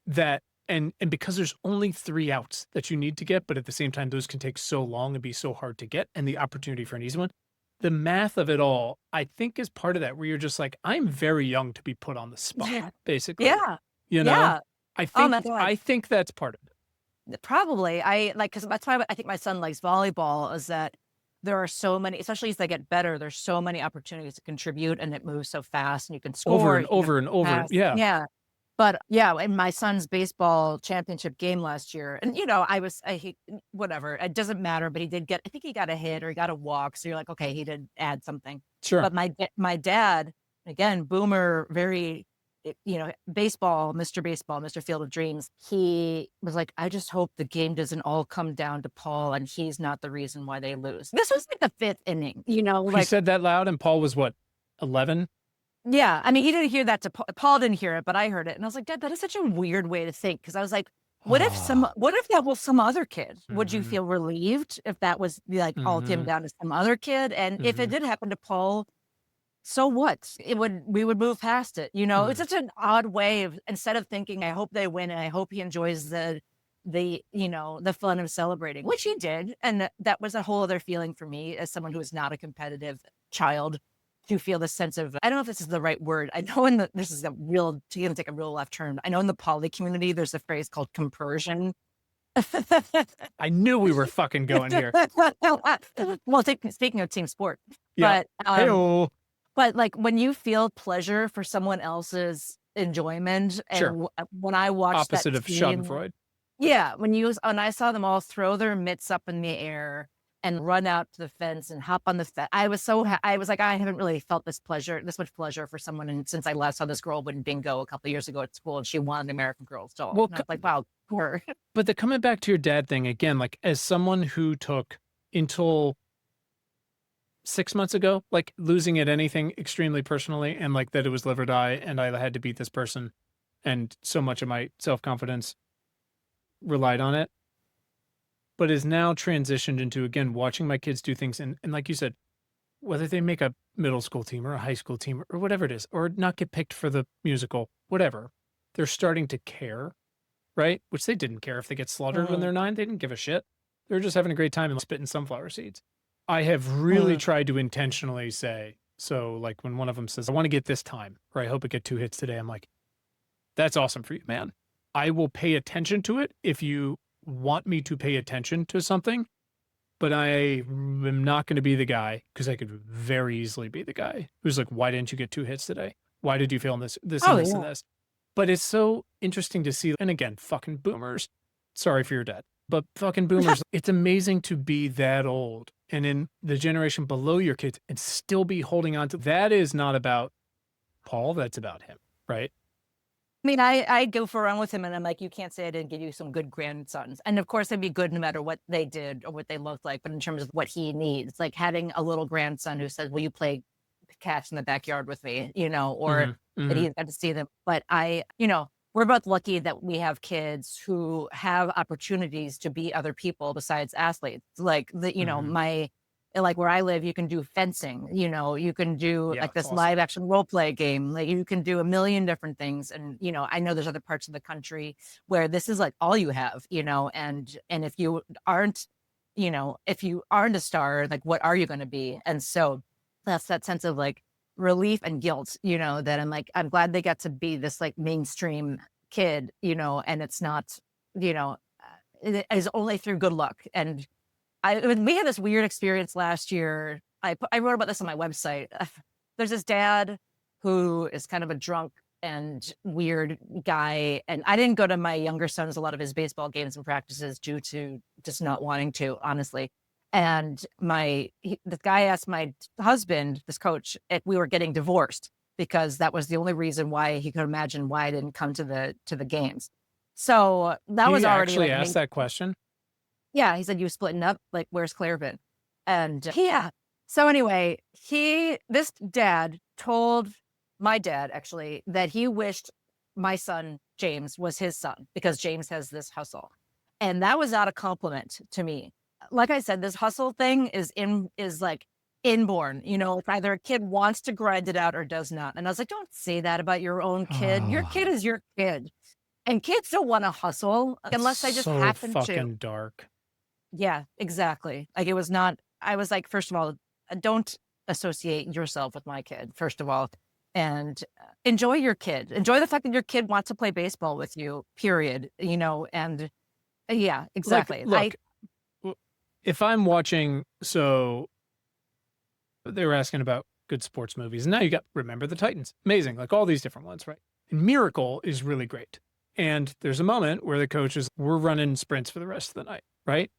that, and because there's only 3 outs that you need to get, but at the same time, those can take so long and be so hard to get, and the opportunity for an easy one. The math of it all, I think, is part of that, where you're just like, I'm very young to be put on the spot, basically. Yeah. You know? Yeah. I think that's part of it. Probably. Because that's why I think my son likes volleyball, is that there are so many, especially as they get better, there's so many opportunities to contribute, and it moves so fast, and you can score. Over and over and over. Yeah. Yeah. But yeah, in my son's baseball championship game last year, and you know, whatever, it doesn't matter, but he did I think he got a hit or he got a walk. So you're like, okay, he did add something. Sure. But my dad, again, Boomer, very, you know, Mr. Field of Dreams. He was like, I just hope the game doesn't all come down to Paul and he's not the reason why they lose. This was like the 5th inning, you know, like he said that loud, and Paul was what, 11? Yeah, I mean, he didn't hear that Paul didn't hear it, but I heard it, and I was like, Dad, that is such a weird way to think. Because I was like, what if that was some other kid? Would you feel relieved if that was like all came down to some other kid? And if it did happen to Paul, so what? We would move past it, you know? It's Mm. such an odd way of, instead of thinking, I hope they win and I hope he enjoys the fun of celebrating, which he did. And that was a whole other feeling for me as someone who is not a competitive child, to feel the sense of, I don't know if this is the right word. I know this is to take a real left turn. I know in the poly community, there's a phrase called compersion. I knew we were fucking going here. Well, speaking of team sport, Yeah. but Hey-oh. but like when you feel pleasure for someone else's enjoyment, and Sure. when I watched that Opposite of team, Schadenfreude. yeah, when I saw them all throw their mitts up in the air and run out to the fence and hop on the fence, I was I was like, I haven't really felt this much pleasure for someone, and since I last saw this girl win bingo a couple of years ago at school, and she won the American Girls doll. Well, And I was like, wow, her. but the coming back to your dad thing again, like as someone who took until 6 months ago, like losing at anything extremely personally, and like that it was live or die, and I had to beat this person, and so much of my self-confidence relied on it, but is now transitioned into, again, watching my kids do things. And like you said, whether they make a middle school team or a high school team or whatever it is, or not get picked for the musical, whatever, they're starting to care, right? Which they didn't care if they get slaughtered when they're 9. They didn't give a shit. They're just having a great time and spitting sunflower seeds. I have really tried to intentionally say, so like when one of them says, I want to get this time, or I hope I get 2 hits today, I'm like, that's awesome for you, man. I will pay attention to it if you want me to pay attention to something, but I am not going to be the guy, because I could very easily be the guy who's like, why didn't you get 2 hits today? Why did you fail in this, and this and this? But it's so interesting to see, and again, fucking boomers, sorry for your dad, but fucking boomers, it's amazing to be that old and in the generation below your kids and still be holding on to, that is not about Paul, that's about him, right? I mean, I go for a run with him, and I'm like, you can't say I didn't give you some good grandsons. And of course, they'd be good no matter what they did or what they looked like. But in terms of what he needs, like having a little grandson who says, will you play catch in the backyard with me, or that he's got to see them. But we're both lucky that we have kids who have opportunities to be other people besides athletes. Like like where I live, you can do fencing, you can do Yeah, like it's this awesome. live action role play game. Like you can do a million different things. And, I know there's other parts of the country where this is like all you have, and if you aren't, if you aren't a star, like what are you going to be? And so that's that sense of like relief and guilt, that I'm like, I'm glad they got to be this like mainstream kid, and it's not, it is only through good luck. And we had this weird experience last year. I wrote about this on my website. There's this dad who is kind of a drunk and weird guy. And I didn't go to my younger son's a lot of his baseball games and practices due to just not wanting to, honestly. And the guy asked my husband, this coach, if we were getting divorced, because that was the only reason why he could imagine why I didn't come to the games. So that was He already actually like asked that question. yeah, he said, "You splitting up? Like, where's Claire been?" And yeah. So anyway, this dad told my dad actually that he wished my son James was his son because James has this hustle, and that was not a compliment to me. Like I said, this hustle thing is like inborn. It's either a kid wants to grind it out or does not. And I was like, don't say that about your own kid. Your kid is your kid, and kids don't want to hustle unless they just so happen to. fucking dark. Yeah, exactly. Like it was not, I was like, first of all, don't associate yourself with my kid, first of all, and enjoy your kid. Enjoy the fact that your kid wants to play baseball with you, period. And yeah, exactly. Like, look, if I'm watching, so they were asking about good sports movies, and now you got Remember the Titans, amazing, like all these different ones, right? And Miracle is really great. And there's a moment where the coach is, we're running sprints for the rest of the night, right?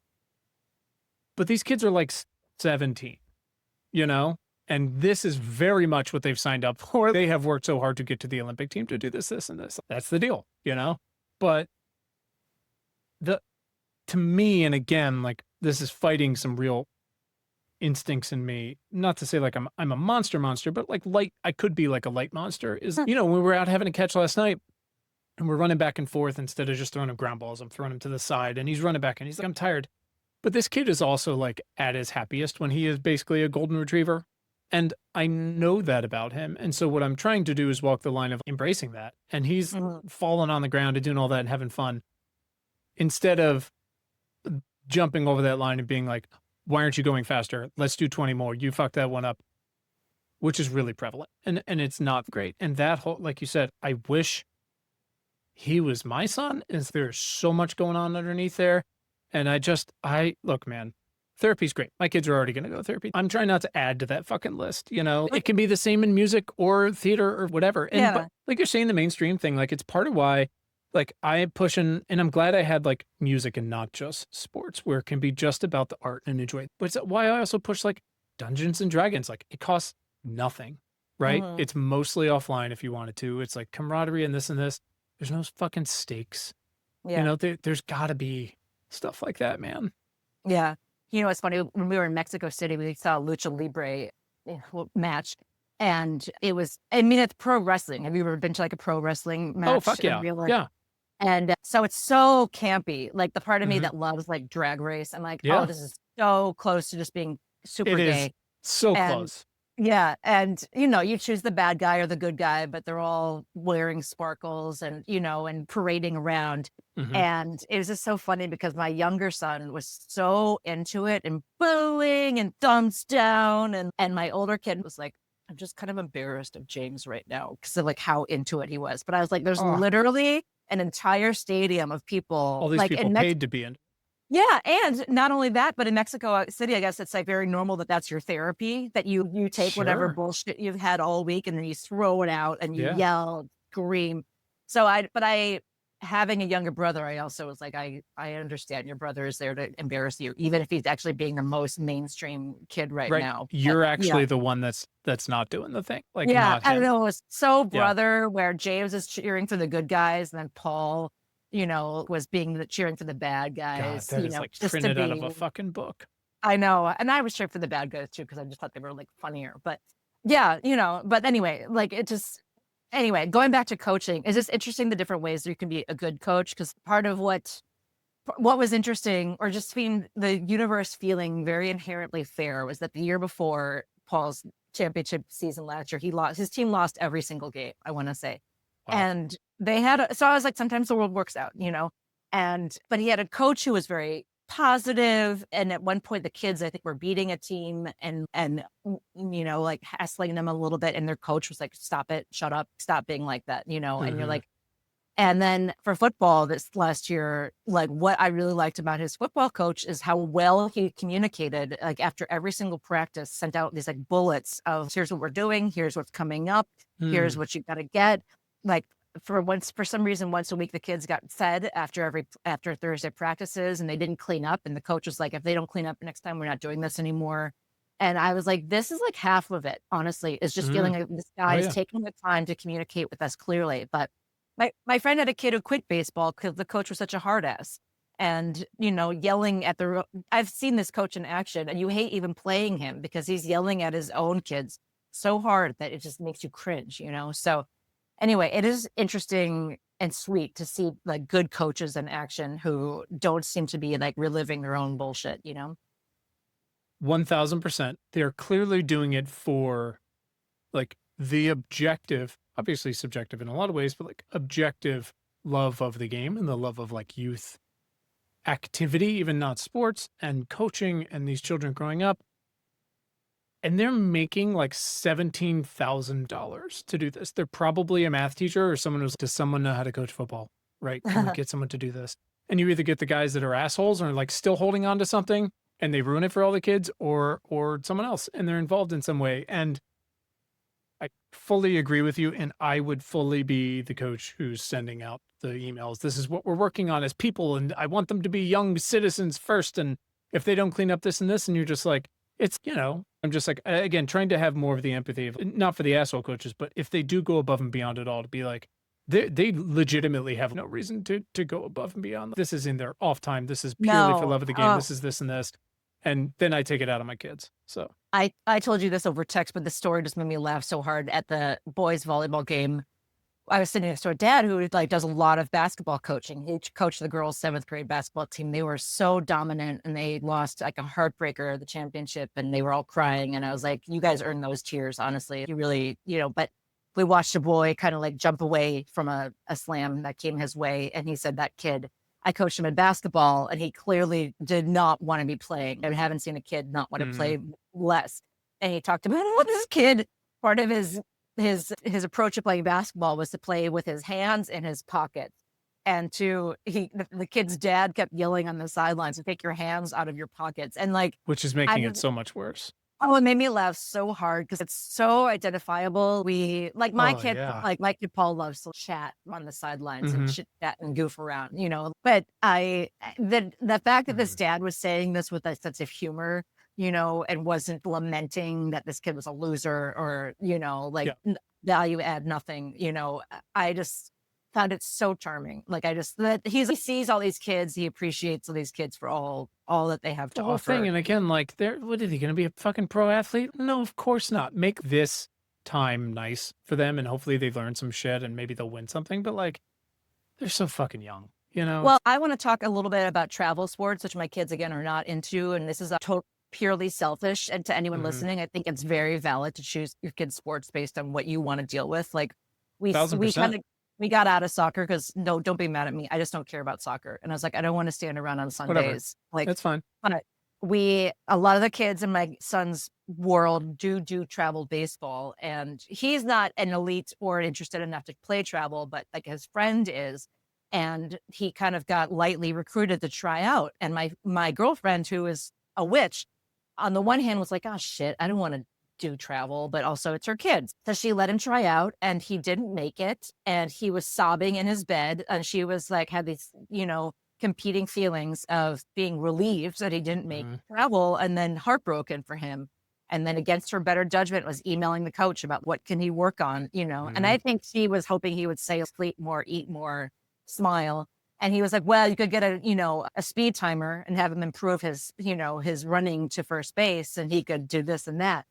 But these kids are like 17, and this is very much what they've signed up for. They have worked so hard to get to the Olympic team to do this, this, and this. That's the deal, But to me, and again, like this is fighting some real instincts in me. Not to say like I'm a monster, but like light, I could be like a light monster. Is when we were out having a catch last night, and we're running back and forth instead of just throwing him ground balls, I'm throwing him to the side, and he's running back, and he's like, I'm tired. But this kid is also like at his happiest when he is basically a golden retriever, And I know that about him. And so what I'm trying to do is walk the line of embracing that. And he's Mhm. falling on the ground and doing all that and having fun instead of jumping over that line and being like, why aren't you going faster? Let's do 20 more. You fucked that one up, which is really prevalent. And it's not great. And that whole, like you said, I wish he was my son, is there's so much going on underneath there. And I look, man, therapy's great. My kids are already going to go to therapy. I'm trying not to add to that fucking list. You know, it can be the same in music or theater or whatever. And but Yeah. like you're saying, the mainstream thing, like it's part of why, like I am pushing, and I'm glad I had like music and not just sports, where it can be just about the art and enjoy it. But it's why I also push like Dungeons and Dragons. Like it costs nothing, right? Mhm. It's mostly offline if you wanted to. It's like camaraderie and this and this. There's no fucking stakes. You Yeah. know, there's got to be stuff like that, man. Yeah. You know, it's funny when we were in Mexico City, we saw a lucha libre match, and it was, I mean, it's pro wrestling. Have you ever been to like a pro wrestling Oh, match fuck in yeah. real life? Yeah. And so it's so campy. Like the part of me Mhm. that loves like Drag Race, I'm like, oh, Yeah. this is so close to just being It super is gay. so And close. yeah, and you know, you choose the bad guy or the good guy, but they're all wearing sparkles and you know, and parading around. Mhm. And it was just so funny because my younger son was so into it and booing and thumbs down, and my older kid was like, I'm just kind of embarrassed of James right now because of like how into it he was. But I was like, there's Oh, literally an entire stadium of all people these like people in Mexico. paid to be in. Yeah, and not only that, but in Mexico City, I guess it's, like, very normal that that's your therapy, that you take whatever Sure. bullshit you've had all week, and then you throw it out, and you Yeah. yell, scream. So I having a younger brother, I also was like, I understand your brother is there to embarrass you, even if he's actually being the most mainstream kid right Right. now. You're Yeah. actually the one that's not doing the thing, like Yeah, not I don't him. know, it was so Yeah. brother where James is cheering for the good guys, and then Paul, you know, was being the cheering for the bad God, guys, that you is know, like just to printed out of be. a fucking book. I know, and I was cheering for the bad guys too because I just thought they were, like, funnier, but yeah, you know, but anyway, like, it just anyway, going back to coaching, it's just interesting the different ways you can be a good coach. Because part of what was interesting or just being the universe feeling very inherently fair was that the year before Paul's championship season last year, his team lost every single game, I wanna say, Wow. and they had so I was like, "Sometimes the world works out," you know, but he had a coach who was very positive, and at one point, the kids, I think, were beating a team you know, like, hassling them a little bit, and their coach was like, "Stop it, shut up, stop being like that," you know, and you're Mhm. like, and then for football this last year, like what I really liked about his football coach is how well he communicated, like after every single practice, sent out these like bullets of here's what we're doing, here's what's coming up, here's Mm. what you got to get. Like for some reason, once a week, the kids got fed after Thursday practices and they didn't clean up. And the coach was like, if they don't clean up next time, we're not doing this anymore. And I was like, this is like half of it, honestly, is just feeling Mm. like this Oh, guy is yeah. taking the time to communicate with us clearly. But my friend had a kid who quit baseball because the coach was such a hard ass and, you know, yelling at I've seen this coach in action, and you hate even playing him because he's yelling at his own kids so hard that it just makes you cringe, you know? So, anyway, it is interesting and sweet to see, like, good coaches in action who don't seem to be, like, reliving their own bullshit, you know? 1000%. They're clearly doing it for like the objective, obviously subjective in a lot of ways, but like objective love of the game and the love of like youth activity, even not sports and coaching and these children growing up. And they're making like $17,000 to do this. They're probably a math teacher or someone who's, does someone know how to coach football? Right? Can we get someone to do this? And you either get the guys that are assholes or like still holding on to something and they ruin it for all the kids, or someone else and they're involved in some way. And I fully agree with you, and I would fully be the coach who's sending out the emails. This is what we're working on as people, and I want them to be young citizens first. And if they don't clean up this and this, and you're just like, it's, you know, I'm just like, again, trying to have more of the empathy of not for the asshole coaches, but if they do go above and beyond it all, to be like, they legitimately have no reason to go above and beyond. This is in their off time. This is purely for No. love of the game. Oh, This is this and this. And then I take it out on my kids. So, I told you this over text, but the story just made me laugh so hard at the boys volleyball game. I was sitting next to a dad who like does a lot of basketball coaching. He coached the girls' 7th grade basketball team. They were so dominant and they lost like a heartbreaker, the championship, and they were all crying. And I was like, you guys earned those tears, honestly. You really, but we watched a boy kind of like jump away from a slam that came his way. And he said that kid, I coached him in basketball and he clearly did not want to be playing. I haven't seen a kid not want to play less. And he talked about what this kid, part of his approach to playing basketball was to play with his hands in his pockets. And the kid's dad kept yelling on the sidelines to take your hands out of your pockets. And like, which is making it so much worse. Oh, it made me laugh so hard because it's so identifiable. Like my kid, Yeah. like my kid Paul loves to chat on the sidelines and chit chat and goof around, But the fact that this dad was saying this with a sense of humor, and wasn't lamenting that this kid was a loser or, value add nothing, I just found it so charming. Like that he sees all these kids, he appreciates all these kids for all that they have to The whole offer. thing. And again, like what is he going to be, a fucking pro athlete? No, of course not. Make this time nice for them and hopefully they've learned some shit and maybe they'll win something, but like they're so fucking young, Well, I want to talk a little bit about travel sports, which my kids again are not into, and this is purely selfish. And to anyone listening, I think it's very valid to choose your kids' sports based on what you want to deal with. Like we 1000%. we got out of soccer because no, don't be mad at me. I just don't care about soccer. And I was like, I don't want to stand around on Sundays. Whatever. Like That's fine. But a lot of the kids in my son's world do travel baseball, and he's not an elite or interested enough to play travel, but like his friend is. And he kind of got lightly recruited to try out. And my girlfriend, who is a witch, on the one hand was like, oh shit, I don't want to do travel, but also it's her kids. So she let him try out and he didn't make it. And he was sobbing in his bed. And she was like, had these, competing feelings of being relieved that he didn't make travel and then heartbroken for him. And then against her better judgment was emailing the coach about what can he work on, And I think she was hoping he would say sleep more, eat more, smile. And he was like, well, you could get a speed timer and have him improve his, his running to first base and he could do this and that.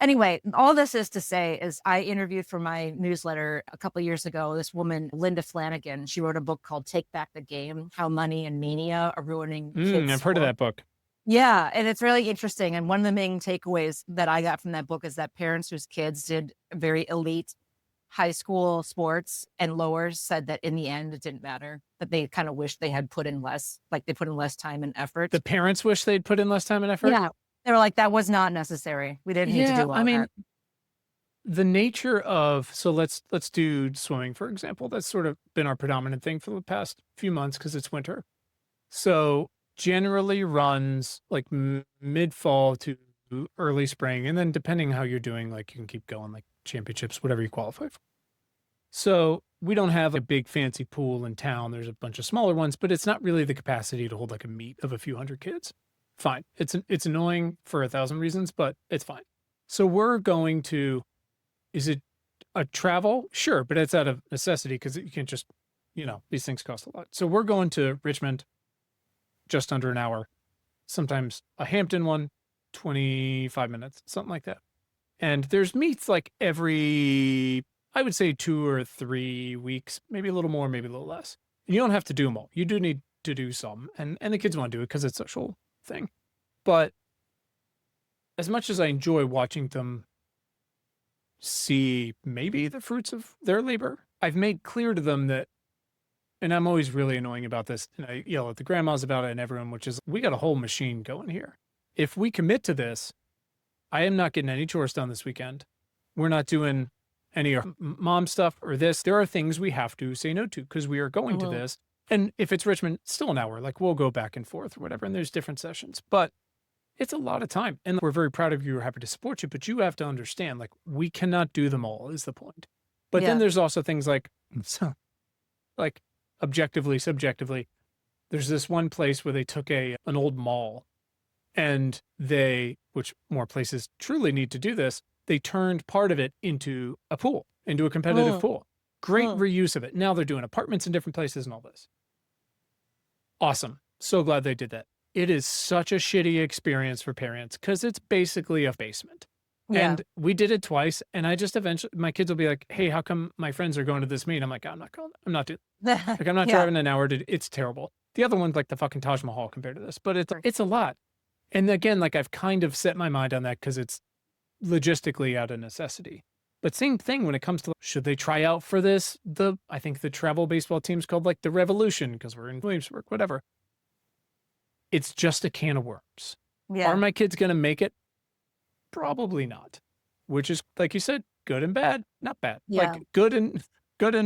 Anyway, all this is to say is I interviewed for my newsletter a couple of years ago, this woman, Linda Flanagan. She wrote a book called Take Back the Game, How Money and Mania Are Ruining Kids. I've heard of that book. Yeah. And it's really interesting. And one of the main takeaways that I got from that book is that parents whose kids did very elite high school sports and lowers said that in the end, it didn't matter, that they kind of wish they had put in less, like they put in less time and effort. The parents wish they'd put in less time and effort? Yeah. They were like, that was not necessary. We didn't need to do all that. The nature of, so let's do swimming, for example. That's sort of been our predominant thing for the past few months because it's winter. So generally runs like mid-fall to early spring. And then depending how you're doing, like you can keep going, like championships, whatever you qualify for. So we don't have a big fancy pool in town. There's a bunch of smaller ones, but it's not really the capacity to hold like a meet of a few hundred kids. Fine. It's annoying for 1,000 reasons, but it's fine. So we're going to, is it a travel? Sure, but it's out of necessity because you can't just, these things cost a lot. So we're going to Richmond, just under an hour, sometimes a Hampton one, 25 minutes, something like that. And there's meets like every, I would say 2 or 3 weeks, maybe a little more, maybe a little less. And you don't have to do them all. You do need to do some. And the kids want to do it because it's a social thing. But as much as I enjoy watching them see maybe the fruits of their labor, I've made clear to them that, and I'm always really annoying about this, and I yell at the grandmas about it and everyone, which is we got a whole machine going here. If we commit to this, I am not getting any chores done this weekend. We're not doing any mom stuff or this. There are things we have to say no to because we are going to this. And if it's Richmond, still an hour, like we'll go back and forth or whatever. And there's different sessions, but it's a lot of time. And we're very proud of you. We're happy to support you, but you have to understand, like we cannot do them all is the point. But then there's also things like objectively, subjectively, there's this one place where they took an old mall and which more places truly need to do this, they turned part of it into a pool, into a competitive pool. Great reuse of it. Now they're doing apartments in different places and all this. Awesome. So glad they did that. It is such a shitty experience for parents because it's basically a basement. Yeah. And we did it twice. And I just eventually, my kids will be like, hey, how come my friends are going to this meet? I'm like, I'm not going. I'm not doing. Like, I'm not Yeah. driving an hour to. It's terrible. The other one's like the fucking Taj Mahal compared to this, but it's a lot. And again, like I've kind of set my mind on that because it's logistically out of necessity. But same thing when it comes to should they try out for this? I think the travel baseball team's called like the Revolution because we're in Williamsburg, whatever. It's just a can of worms. Are Yeah. my kids going to make it? Probably not. Which is like you said, good and bad, not bad. Yeah. Like good and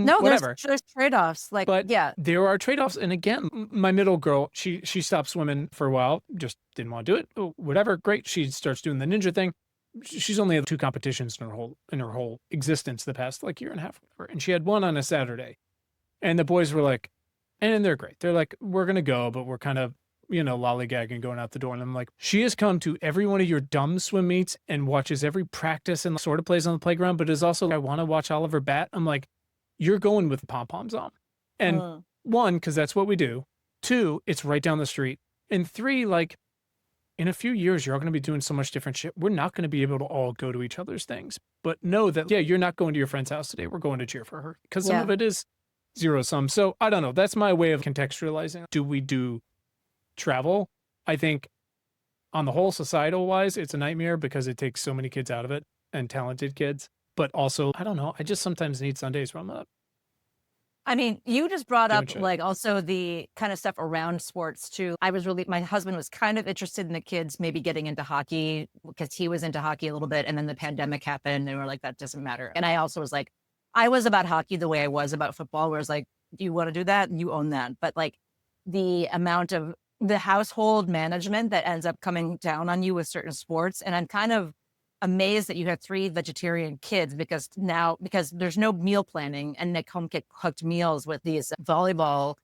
No, whatever. there's trade-offs. Like, But yeah. there are trade-offs. And again, my middle girl, she stopped swimming for a while, just didn't want to do it. Oh, whatever, great. She starts doing the ninja thing. She's only had 2 competitions in her whole existence the past like year and a half, and she had one on a Saturday. And the boys were like, and they're great. They're like, we're gonna go, but we're kind of, lollygagging going out the door. And I'm like, she has come to every one of your dumb swim meets and watches every practice and sort of plays on the playground, but is also, I want to watch Oliver bat. I'm like, you're going with pom-poms on. And 1, because that's what we do. 2, it's right down the street. And 3, like, in a few years, you're all going to be doing so much different shit. We're not going to be able to all go to each other's things. But know that, yeah, you're not going to your friend's house today. We're going to cheer for her. Because some of it is zero sum. So I don't know. That's my way of contextualizing. Do we do travel? I think on the whole, societal wise, it's a nightmare because it takes so many kids out of it and talented kids. But also, I don't know. I just sometimes need Sundays where I'm up. I mean, you just brought Doing up shit. like also the kind of stuff around sports too. My husband was kind of interested in the kids maybe getting into hockey because he was into hockey a little bit. And then the pandemic happened and we're like, that doesn't matter. And I also was like, I was about hockey the way I was about football, where it's like, do you want to do that? You own that. But like the amount of the household management that ends up coming down on you with certain sports. And I'm kind of amazed that you have 3 vegetarian kids because there's no meal planning and they come get cooked meals with these volleyball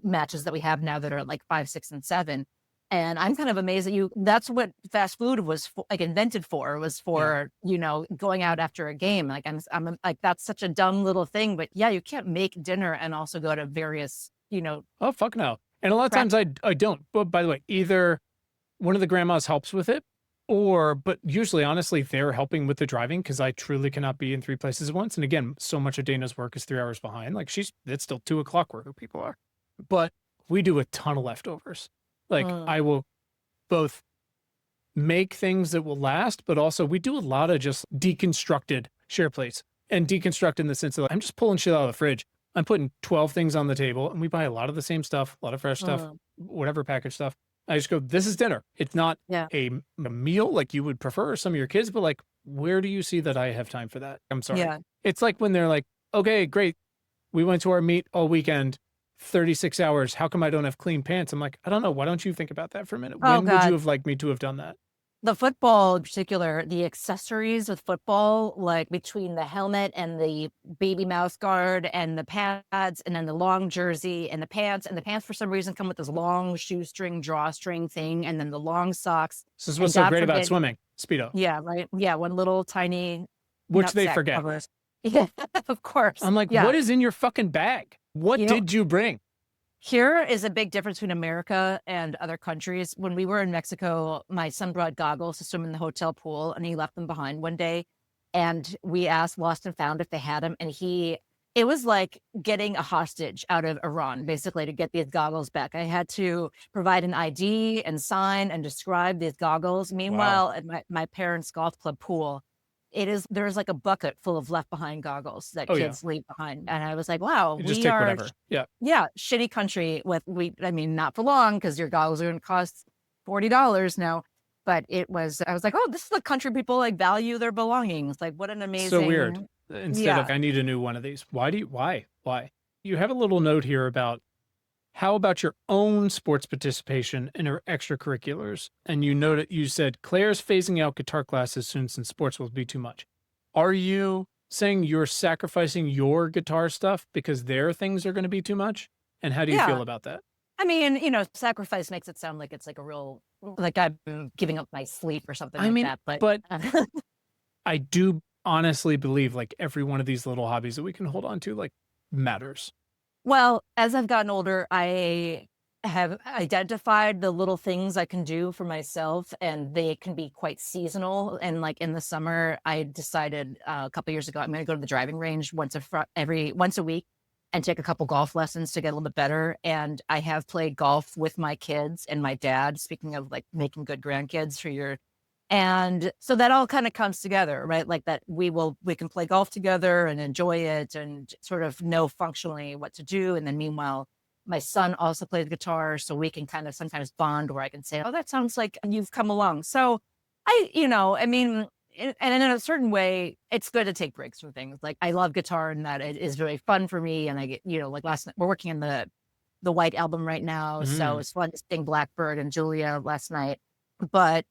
matches that we have now that are like 5, 6, and 7. And I'm kind of amazed that that's what fast food was invented for, going out after a game. Like I'm like, that's such a dumb little thing, but yeah, you can't make dinner and also go to various, Oh, fuck no. And a lot of times I don't. But by the way, either one of the grandmas helps with it, but usually, honestly, they're helping with the driving because I truly cannot be in 3 places at once. And again, so much of Dana's work is 3 hours behind. Like it's still 2:00 where people are. But we do a ton of leftovers. Like I will both make things that will last, but also we do a lot of just deconstructed share plates and deconstruct in the sense of I'm just pulling shit out of the fridge. I'm putting 12 things on the table and we buy a lot of the same stuff, a lot of fresh stuff, whatever packaged stuff. I just go, this is dinner. It's not a meal like you would prefer some of your kids, but like, where do you see that I have time for that? I'm sorry. Yeah. It's like when they're like, okay, great. We went to our meet all weekend, 36 hours. How come I don't have clean pants? I'm like, I don't know. Why don't you think about that for a minute? When would you have liked me to have done that? The football in particular, the accessories with football, like between the helmet and the baby mouth guard and the pads and then the long jersey and the pants for some reason come with this long shoestring drawstring thing and then the long socks. This is what's so great about swimming. Speedo. Yeah, right. Yeah, one little tiny which they forget. Covers. Yeah, of course. I'm like, what is in your fucking bag? What did you bring? Here is a big difference between America and other countries. When we were in Mexico, my son brought goggles to swim in the hotel pool and he left them behind one day. And we asked Lost and Found if they had them. And it was like getting a hostage out of Iran, basically, to get these goggles back. I had to provide an ID and sign and describe these goggles. Meanwhile, at my parents' golf club pool, there's like a bucket full of left behind goggles that kids leave behind. And I was like, wow, just take whatever. Yeah. Shitty country not for long because your goggles are going to cost $40 now. But I was like, oh, this is the country people like value their belongings. Like what an amazing. So weird. Instead of I need a new one of these. Why? You have a little note here about how about your own sports participation in her extracurriculars? And you said Claire's phasing out guitar classes soon since sports will be too much. Are you saying you're sacrificing your guitar stuff because their things are going to be too much? And how do you feel about that? I mean, sacrifice makes it sound like it's like a real, like I'm giving up my sleep or something that. But I do honestly believe like every one of these little hobbies that we can hold on to like matters. Well, as I've gotten older, I have identified the little things I can do for myself, and they can be quite seasonal. And like in the summer, I decided a couple years ago I'm going to go to the driving range once a week and take a couple golf lessons to get a little bit better. And I have played golf with my kids and my dad. Speaking of like making good grandkids for your, and so that all kind of comes together, right? Like that we can play golf together and enjoy it and sort of know functionally what to do. And then meanwhile, my son also plays guitar, so we can kind of sometimes bond where I can say, "Oh, that sounds like you've come along." So I mean, and in a certain way, it's good to take breaks from things. Like I love guitar and that it is very fun for me. And I get, like last night, we're working on the White album right now. So Mm. it's fun to sing Blackbird and Julia last night. But,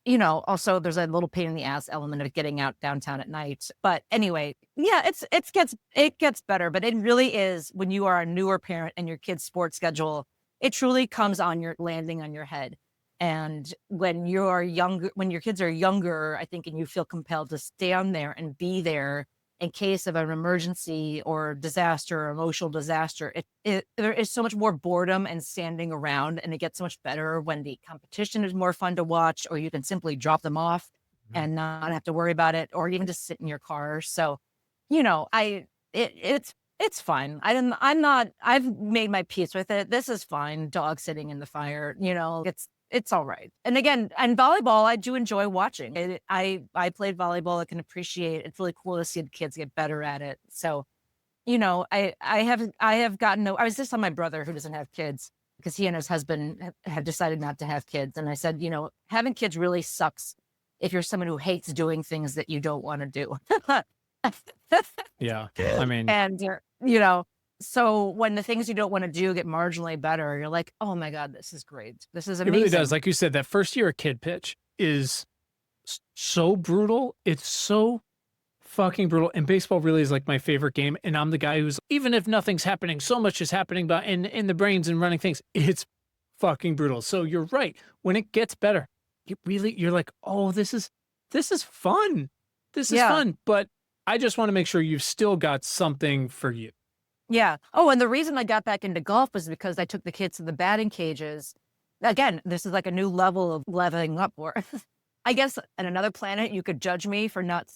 also there's a little pain in the ass element of getting out downtown at night. But anyway, yeah, it gets better, but it really is when you are a newer parent and your kid's sports schedule, it truly comes on your landing on your head. And when you're younger, when your kids are younger, I think, and you feel compelled to stand there and be there in case of an emergency or disaster or emotional disaster, there is so much more boredom and standing around, and it gets so much better when the competition is more fun to watch, or you can simply drop them off Mhm. and not have to worry about it, or even just sit in your car. So, it's fine. I've made my peace with it. This is fine. Dog sitting in the fire, it's all right. And again, and volleyball, I do enjoy watching it. I played volleyball. I can appreciate. It's really cool to see the kids get better at it. So, I have gotten. I was just on my brother who doesn't have kids because he and his husband have decided not to have kids, and I said, having kids really sucks if you're someone who hates doing things that you don't want to do. Yeah. I mean, And so when the things you don't want to do get marginally better, you're like, oh my God, this is great. This is it really does. amazing. Like you said, that first year a kid pitch is so brutal. It's so fucking brutal. And baseball really is like my favorite game. And I'm the guy who's, even if nothing's happening, so much is happening but in the brains and running things. It's fucking brutal. So you're right. When it gets better, you're like, oh, this is fun. This is Yeah. fun. But I just want to make sure you've still got something for you. Yeah. Oh, and the reason I got back into golf was because I took the kids to the batting cages. Again, this is like a new level of leveling up where I guess on another planet you could judge me for not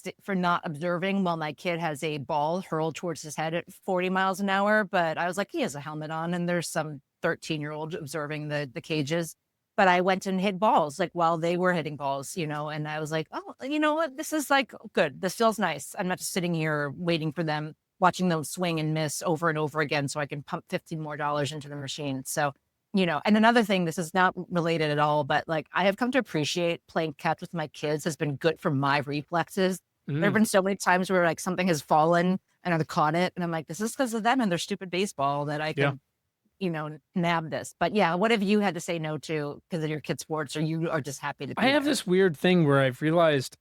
observing while my kid has a ball hurled towards his head at 40 miles an hour, but I was like, he has a helmet on and there's some 13-year-old observing the cages. But I went and hit balls like while they were hitting balls, and I was like, oh, you know what? This is like good. This feels nice. I'm not just sitting here waiting for them, watching them swing and miss over and over again so I can pump $15 more into the machine. So, and another thing, this is not related at all, but like I have come to appreciate playing catch with my kids has been good for my reflexes. There have Mm. been so many times where like something has fallen and I've caught it and I'm like, this is because of them and their stupid baseball that I Yeah. could, nab this. But yeah, what have you had to say no to because of your kids' sports or you are just happy to I be have there? this weird thing where I've realized,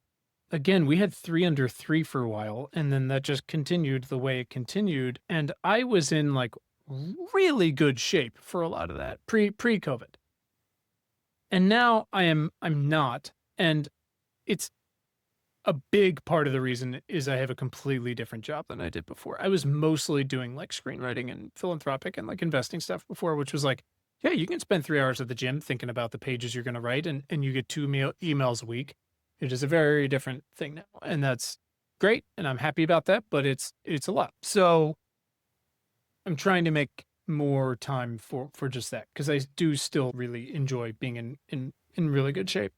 again, we had 3 under 3 for a while, and then that just continued the way it continued, and I was in, like, really good shape for a lot of that pre-COVID, and now I'm not, and it's a big part of the reason is I have a completely different job than I did before. I was mostly doing, like, screenwriting and philanthropic and, like, investing stuff before, which was like, yeah, you can spend 3 hours at the gym thinking about the pages you're gonna write, and you get 2 emails a week. It is a very different thing now, and that's great, and I'm happy about that, but it's a lot. So, I'm trying to make more time for just that because I do still really enjoy being in really good shape.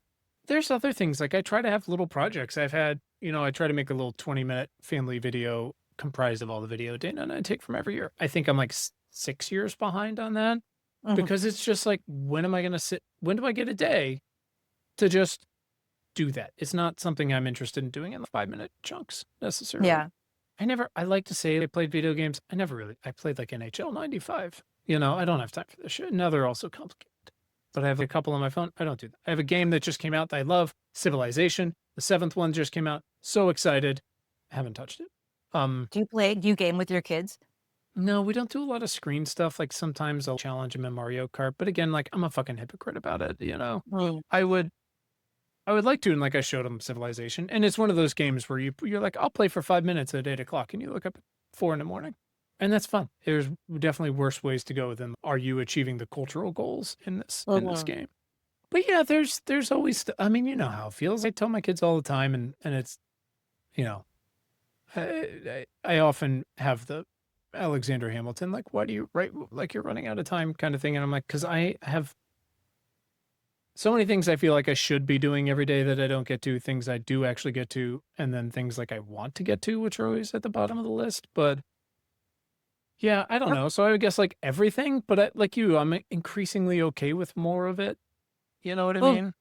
There's other things, like, I try to have little projects. I've had I try to make a little 20-minute family video comprised of all the video data and I take from every year. I think I'm, like, 6 years behind on that Mhm. because it's just like, when am I gonna sit when do I get a day to just do that? It's not something I'm interested in doing in the 5-minute chunks necessarily. Yeah. I like to say I played video games. I played, like, NHL '95. I don't have time for this shit. Now they're all so complicated. But I have a couple on my phone. I don't do that. I have a game that just came out that I love, Civilization. The 7th one just came out. So excited. I haven't touched it. Do you game with your kids? No, we don't do a lot of screen stuff. Like, sometimes I'll challenge them in Mario Kart, but again, like, I'm a fucking hypocrite about it. Mm. I would I would like to, and like I showed them Civilization, and it's one of those games where you're like, "I'll play for 5 minutes at 8 o'clock," and you look up at 4 in the morning. And that's fun. There's definitely worse ways to go than are you achieving the cultural goals in this Mhm. game? But yeah, there's always I mean, you know how it feels. I tell my kids all the time and it's, you know, I often have the Alexander Hamilton, like, why do you write like you're running out of time kind of thing? And I'm like, because I have so many things I feel like I should be doing every day that I don't get to, things I do actually get to, and then things like I want to get to, which are always at the bottom of the list. But yeah, I don't Yep. know. So I would guess like everything, but like you, I'm increasingly okay with more of it. You know what I Well, mean?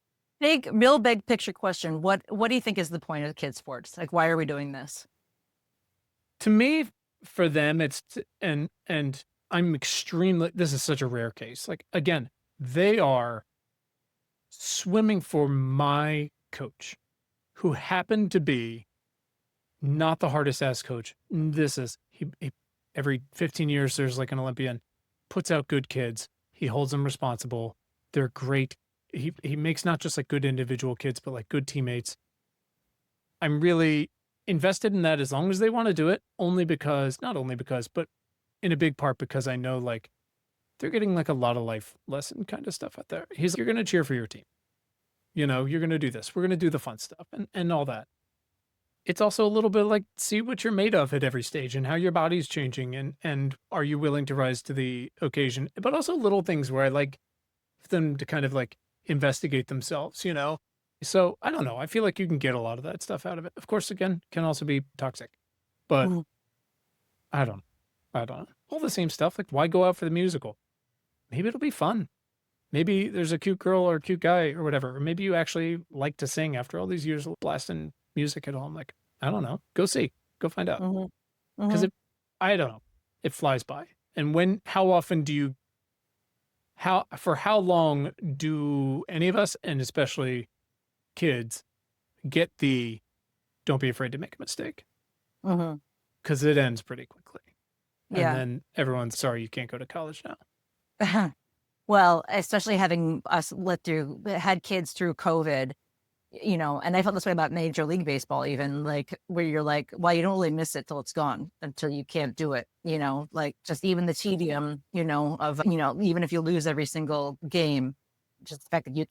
real big picture question. What do you think is the point of kids sports? Like, why are we doing this? To me, for them, and I'm extremely, this is such a rare case. Like, again, they are swimming for my coach, who happened to be not the hardest ass coach. This is he every 15 years there's like an Olympian, puts out good kids. He holds them responsible. They're great. He makes not just like good individual kids, but like good teammates. I'm really invested in that as long as they want to do it, only because not only because, but in a big part because I know like they're getting like a lot of life lesson kind of stuff out there. He's like, you're gonna cheer for your team. You know, you're gonna do this. We're gonna do the fun stuff and all that. It's also a little bit like see what you're made of at every stage and how your body's changing and are you willing to rise to the occasion? But also little things where I like them to kind of like investigate themselves, you know? So I don't know. I feel like you can get a lot of that stuff out of it. Of course, again, can also be toxic, but Mhm. I don't, I don't know. All the same stuff. Like, why go out for the musical? Maybe it'll be fun. Maybe there's a cute girl or a cute guy or whatever. Or maybe you actually like to sing after all these years of blasting music at home. Like, I don't know. Go see. Go find out. Mhm. Because Mhm. it, I don't know. It flies by. And how often do you, for how long do any of us, and especially kids, get the don't be afraid to make a mistake? Mhm. Because it ends pretty quickly. And Yeah. then everyone's sorry you can't go to college now. Well, especially having us had kids through COVID, and I felt this way about Major League Baseball even, like, where you're like, well, you don't really miss it till it's gone, until you can't do it, like, just even the tedium, of, even if you lose every single game, just the fact that you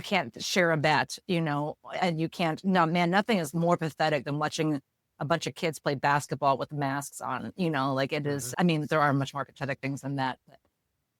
can't share a bat, and you can't no, man, nothing is more pathetic than watching a bunch of kids play basketball with masks on, like, it Mhm. is. I mean, there are much more pathetic things than that, but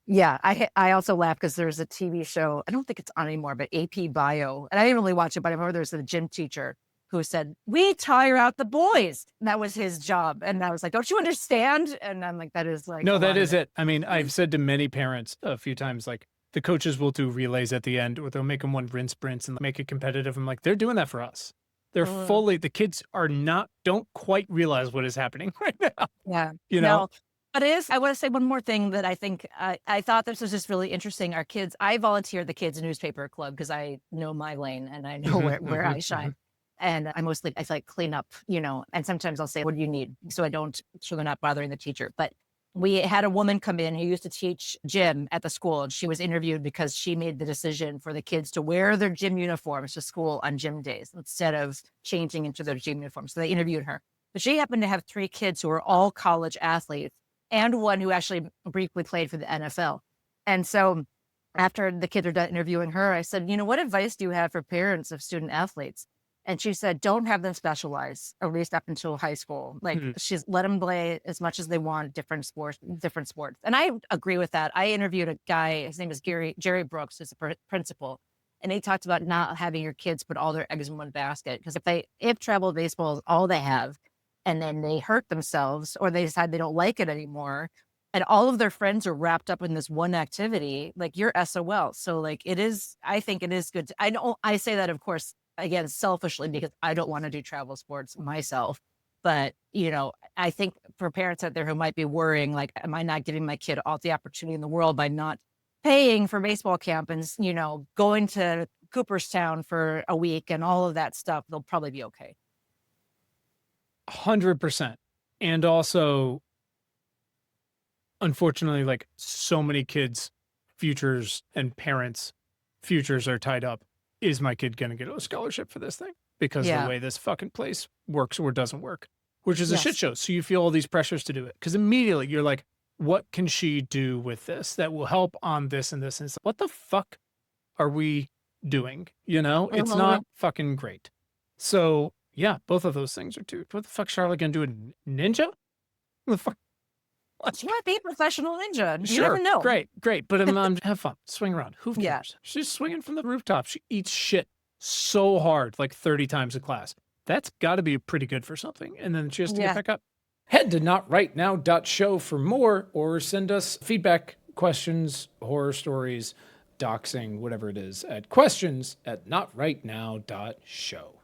yeah, I also laugh because there's a TV show, I don't think it's on anymore, but AP Bio, and I didn't really watch it, but I remember there's a gym teacher who said, "We tire out the boys." And that was his job, and I was like, "Don't you understand?" And I'm like, that is, like, No, a that lot of is it. it. I mean, I've said to many parents a few times, like, the coaches will do relays at the end, or they'll make them one rinse sprints and make it competitive. I'm like, they're doing that for us. Mhm. The kids are not, don't quite realize what is happening right now, Yeah. you know? No, but it is. I wanna say one more thing that I think I thought this was just really interesting. Our kids I volunteer at the kids newspaper club because I know my lane and I know Mhm, where I mhm, shine. mhm. And I feel like clean up, and sometimes I'll say, "What do you need?" So they're not bothering the teacher. But we had a woman come in who used to teach gym at the school, and she was interviewed because she made the decision for the kids to wear their gym uniforms to school on gym days instead of changing into their gym uniforms. So they interviewed her. But she happened to have 3 kids who were all college athletes and one who actually briefly played for the NFL. And so after the kids are done interviewing her, I said, "What advice do you have for parents of student athletes?" And she said, "Don't have them specialize, at least up until high school. Like, Mhm. she's let them play as much as they want different sports." And I agree with that. I interviewed a guy, his name is Jerry Brooks, who's a principal. And he talked about not having your kids put all their eggs in one basket. Because if travel baseball is all they have, and then they hurt themselves or they decide they don't like it anymore, and all of their friends are wrapped up in this one activity, like, you're SOL. So, like, I think it is good I say that, of course, again, selfishly because I don't wanna do travel sports myself. But, I think for parents out there who might be worrying, like, am I not giving my kid all the opportunity in the world by not paying for baseball camp and, going to Cooperstown for a week and all of that stuff, they'll probably be okay. 100%. And also, unfortunately, like so many kids' futures and parents' futures are tied up. Is my kid going to get a scholarship for this thing? Because the Yeah. way this fucking place works or doesn't work. which is a shit Yes. show. So you feel all these pressures to do it because immediately you're like, what can she do with this that will help on this and this? And it's like, what the fuck are we doing? You know, it's Mhm. not fucking great. So yeah, both of those things are too. What the fuck, Charlotte gonna do? A ninja? What the fuck? She might be a professional ninja. You never Sure, know. great. But have fun, swing around. Who Yeah. cares? She's swinging from the rooftop. She eats shit so hard, like 30 times a class. That's got to be pretty good for something. And then she has to get Yeah. back up. Head to notrightnow.show for more, or send us feedback, questions, horror stories, doxing, whatever it is, at questions@notrightnow.show.